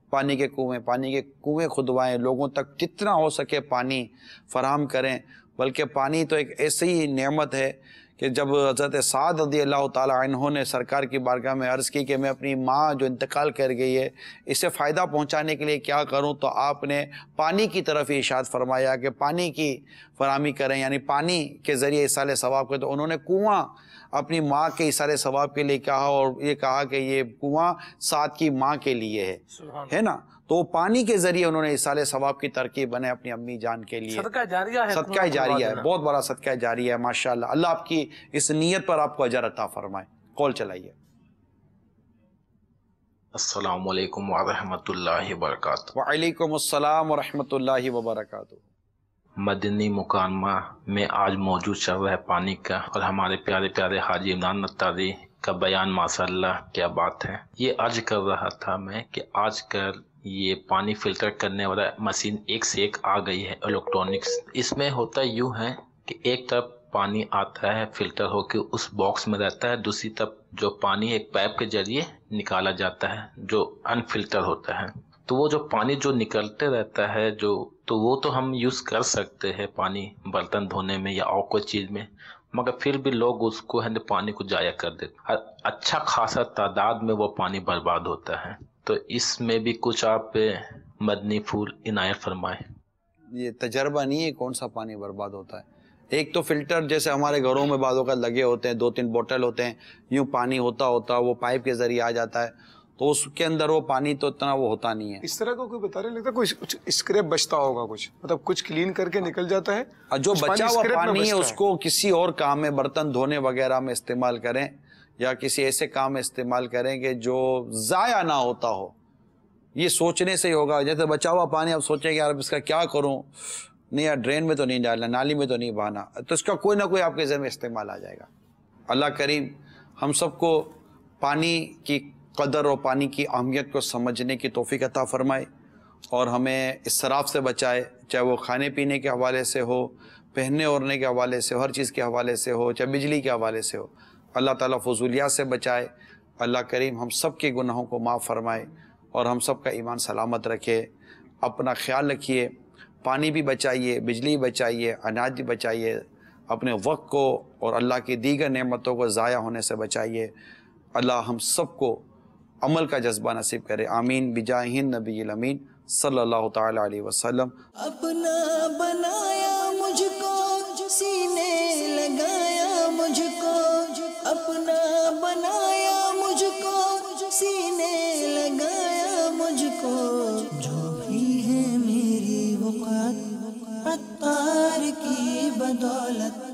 پانی کے کنویں کھدوائیں. لوگوں تک جتنا ہو سکے پانی فراہم کریں. بلکہ پانی تو ایک ایسی نعمت ہے کہ جب حضرت سعد رضی اللہ تعالیٰ عنہ نے سرکار کی بارگاہ میں عرض کی کہ میں اپنی ماں جو انتقال کر گئی ہے اسے فائدہ پہنچانے کے لیے کیا کروں، تو آپ نے پانی کی طرف ارشاد فرمایا کہ پانی کی فراہمی کریں، یعنی پانی کے ذریعے ایصال ثواب کریں. تو انہوں نے کنواں اپنی ماں کے ایصال ثواب کے لیے کہا، اور یہ کہا کہ یہ کنواں سعد کی ماں کے لیے ہے نا. تو پانی کے ذریعے انہوں نے ایصال ثواب کی ترکیب بنائے اپنی امی جان کے لیے. صدقہ جاریہ ہے. صدقہ جاریہ ہے، بہت بڑا صدقہ جاریہ ہے. ماشاءاللہ، اللہ آپ کی اس نیت پر آپ کو اجر عطا فرمائے. کال چلائیے. السلام علیکم ورحمۃ اللہ وبرکاتہ. وعلیکم السلام ورحمۃ اللہ وبرکاتہ. مدنی مکالمہ میں آج موجود چل رہا ہے پانی کا، اور ہمارے پیارے پیارے حاجی عمران اتاری کا بیان ماشاءاللہ کیا بات ہے. یہ عرض کر رہا تھا میں کہ آج کل یہ پانی فلٹر کرنے والا مشین ایک سے ایک آ گئی ہے، الیکٹرانکس. اس میں ہوتا یوں ہے کہ ایک طرف پانی آتا ہے فلٹر ہو کے اس باکس میں رہتا ہے، دوسری طرف جو پانی ایک پائپ کے ذریعے نکالا جاتا ہے جو انفلٹر ہوتا ہے. تو وہ جو پانی جو نکلتے رہتا ہے تو وہ تو ہم یوز کر سکتے ہیں پانی برتن دھونے میں یا اور کوئی چیز میں، مگر پھر بھی لوگ اس کو پانی کو ضائع کر دیتے. اچھا خاصا تعداد میں وہ پانی برباد ہوتا ہے. تو اس میں بھی کچھ آپ مدنی پھول عنایت فرمائیں. یہ تجربہ نہیں ہے کون سا پانی برباد ہوتا ہے. ایک تو فلٹر جیسے ہمارے گھروں میں بعض اوقات لگے ہوتے ہیں، 2-3 بوتل ہوتے ہیں، یوں پانی ہوتا وہ پائپ کے ذریعے آ جاتا ہے، تو اس کے اندر وہ پانی تو اتنا وہ ہوتا نہیں ہے. اس طرح کا کوئی بتا رہے لگتا ہے کچھ اسکریپ بچتا ہوگا، کچھ مطلب کچھ کلین کر کے نکل جاتا ہے. جو بچا ہوا پانی ہے اس کو کسی اور کام میں برتن دھونے وغیرہ میں استعمال کریں. یا کسی ایسے کام میں استعمال کریں کہ جو ضائع نہ ہوتا ہو. یہ سوچنے سے ہی ہوگا. جیسے بچا ہوا پانی آپ سوچیں کہ یار اب اس کا کیا کروں, نہیں یار ڈرین میں تو نہیں ڈالنا, نالی میں تو نہیں بہانا, تو اس کا کوئی نہ کوئی آپ کے ذہن میں استعمال آ جائے گا. اللہ کریم ہم سب کو پانی کی قدر اور پانی کی اہمیت کو سمجھنے کی توفیق عطا فرمائے اور ہمیں اسراف سے بچائے, چاہے وہ کھانے پینے کے حوالے سے ہو, پہننے اوڑھنے کے حوالے سے ہو, ہر چیز کے حوالے سے ہو, چاہے بجلی کے حوالے سے ہو. اللہ تعالیٰ فضولیات سے بچائے. اللہ کریم ہم سب کے گناہوں کو معاف فرمائے اور ہم سب کا ایمان سلامت رکھے. اپنا خیال رکھیے, پانی بھی بچائیے, بجلی بچائیے, اناج بھی بچائیے, اپنے وقت کو اور اللہ کی دیگر نعمتوں کو ضائع ہونے سے بچائیے. اللہ ہم سب کو عمل کا جذبہ نصیب کرے. آمین بجاہ نبی الامین صلی اللہ تعالی علیہ وسلم. اپنا بنایا مجھ کو, سینے لگایا مجھ کو, اپنا بنایا مجھ کو, سینے لگایا مجھ کو. جو بھی ہے میری وقت عطار کی بدولت,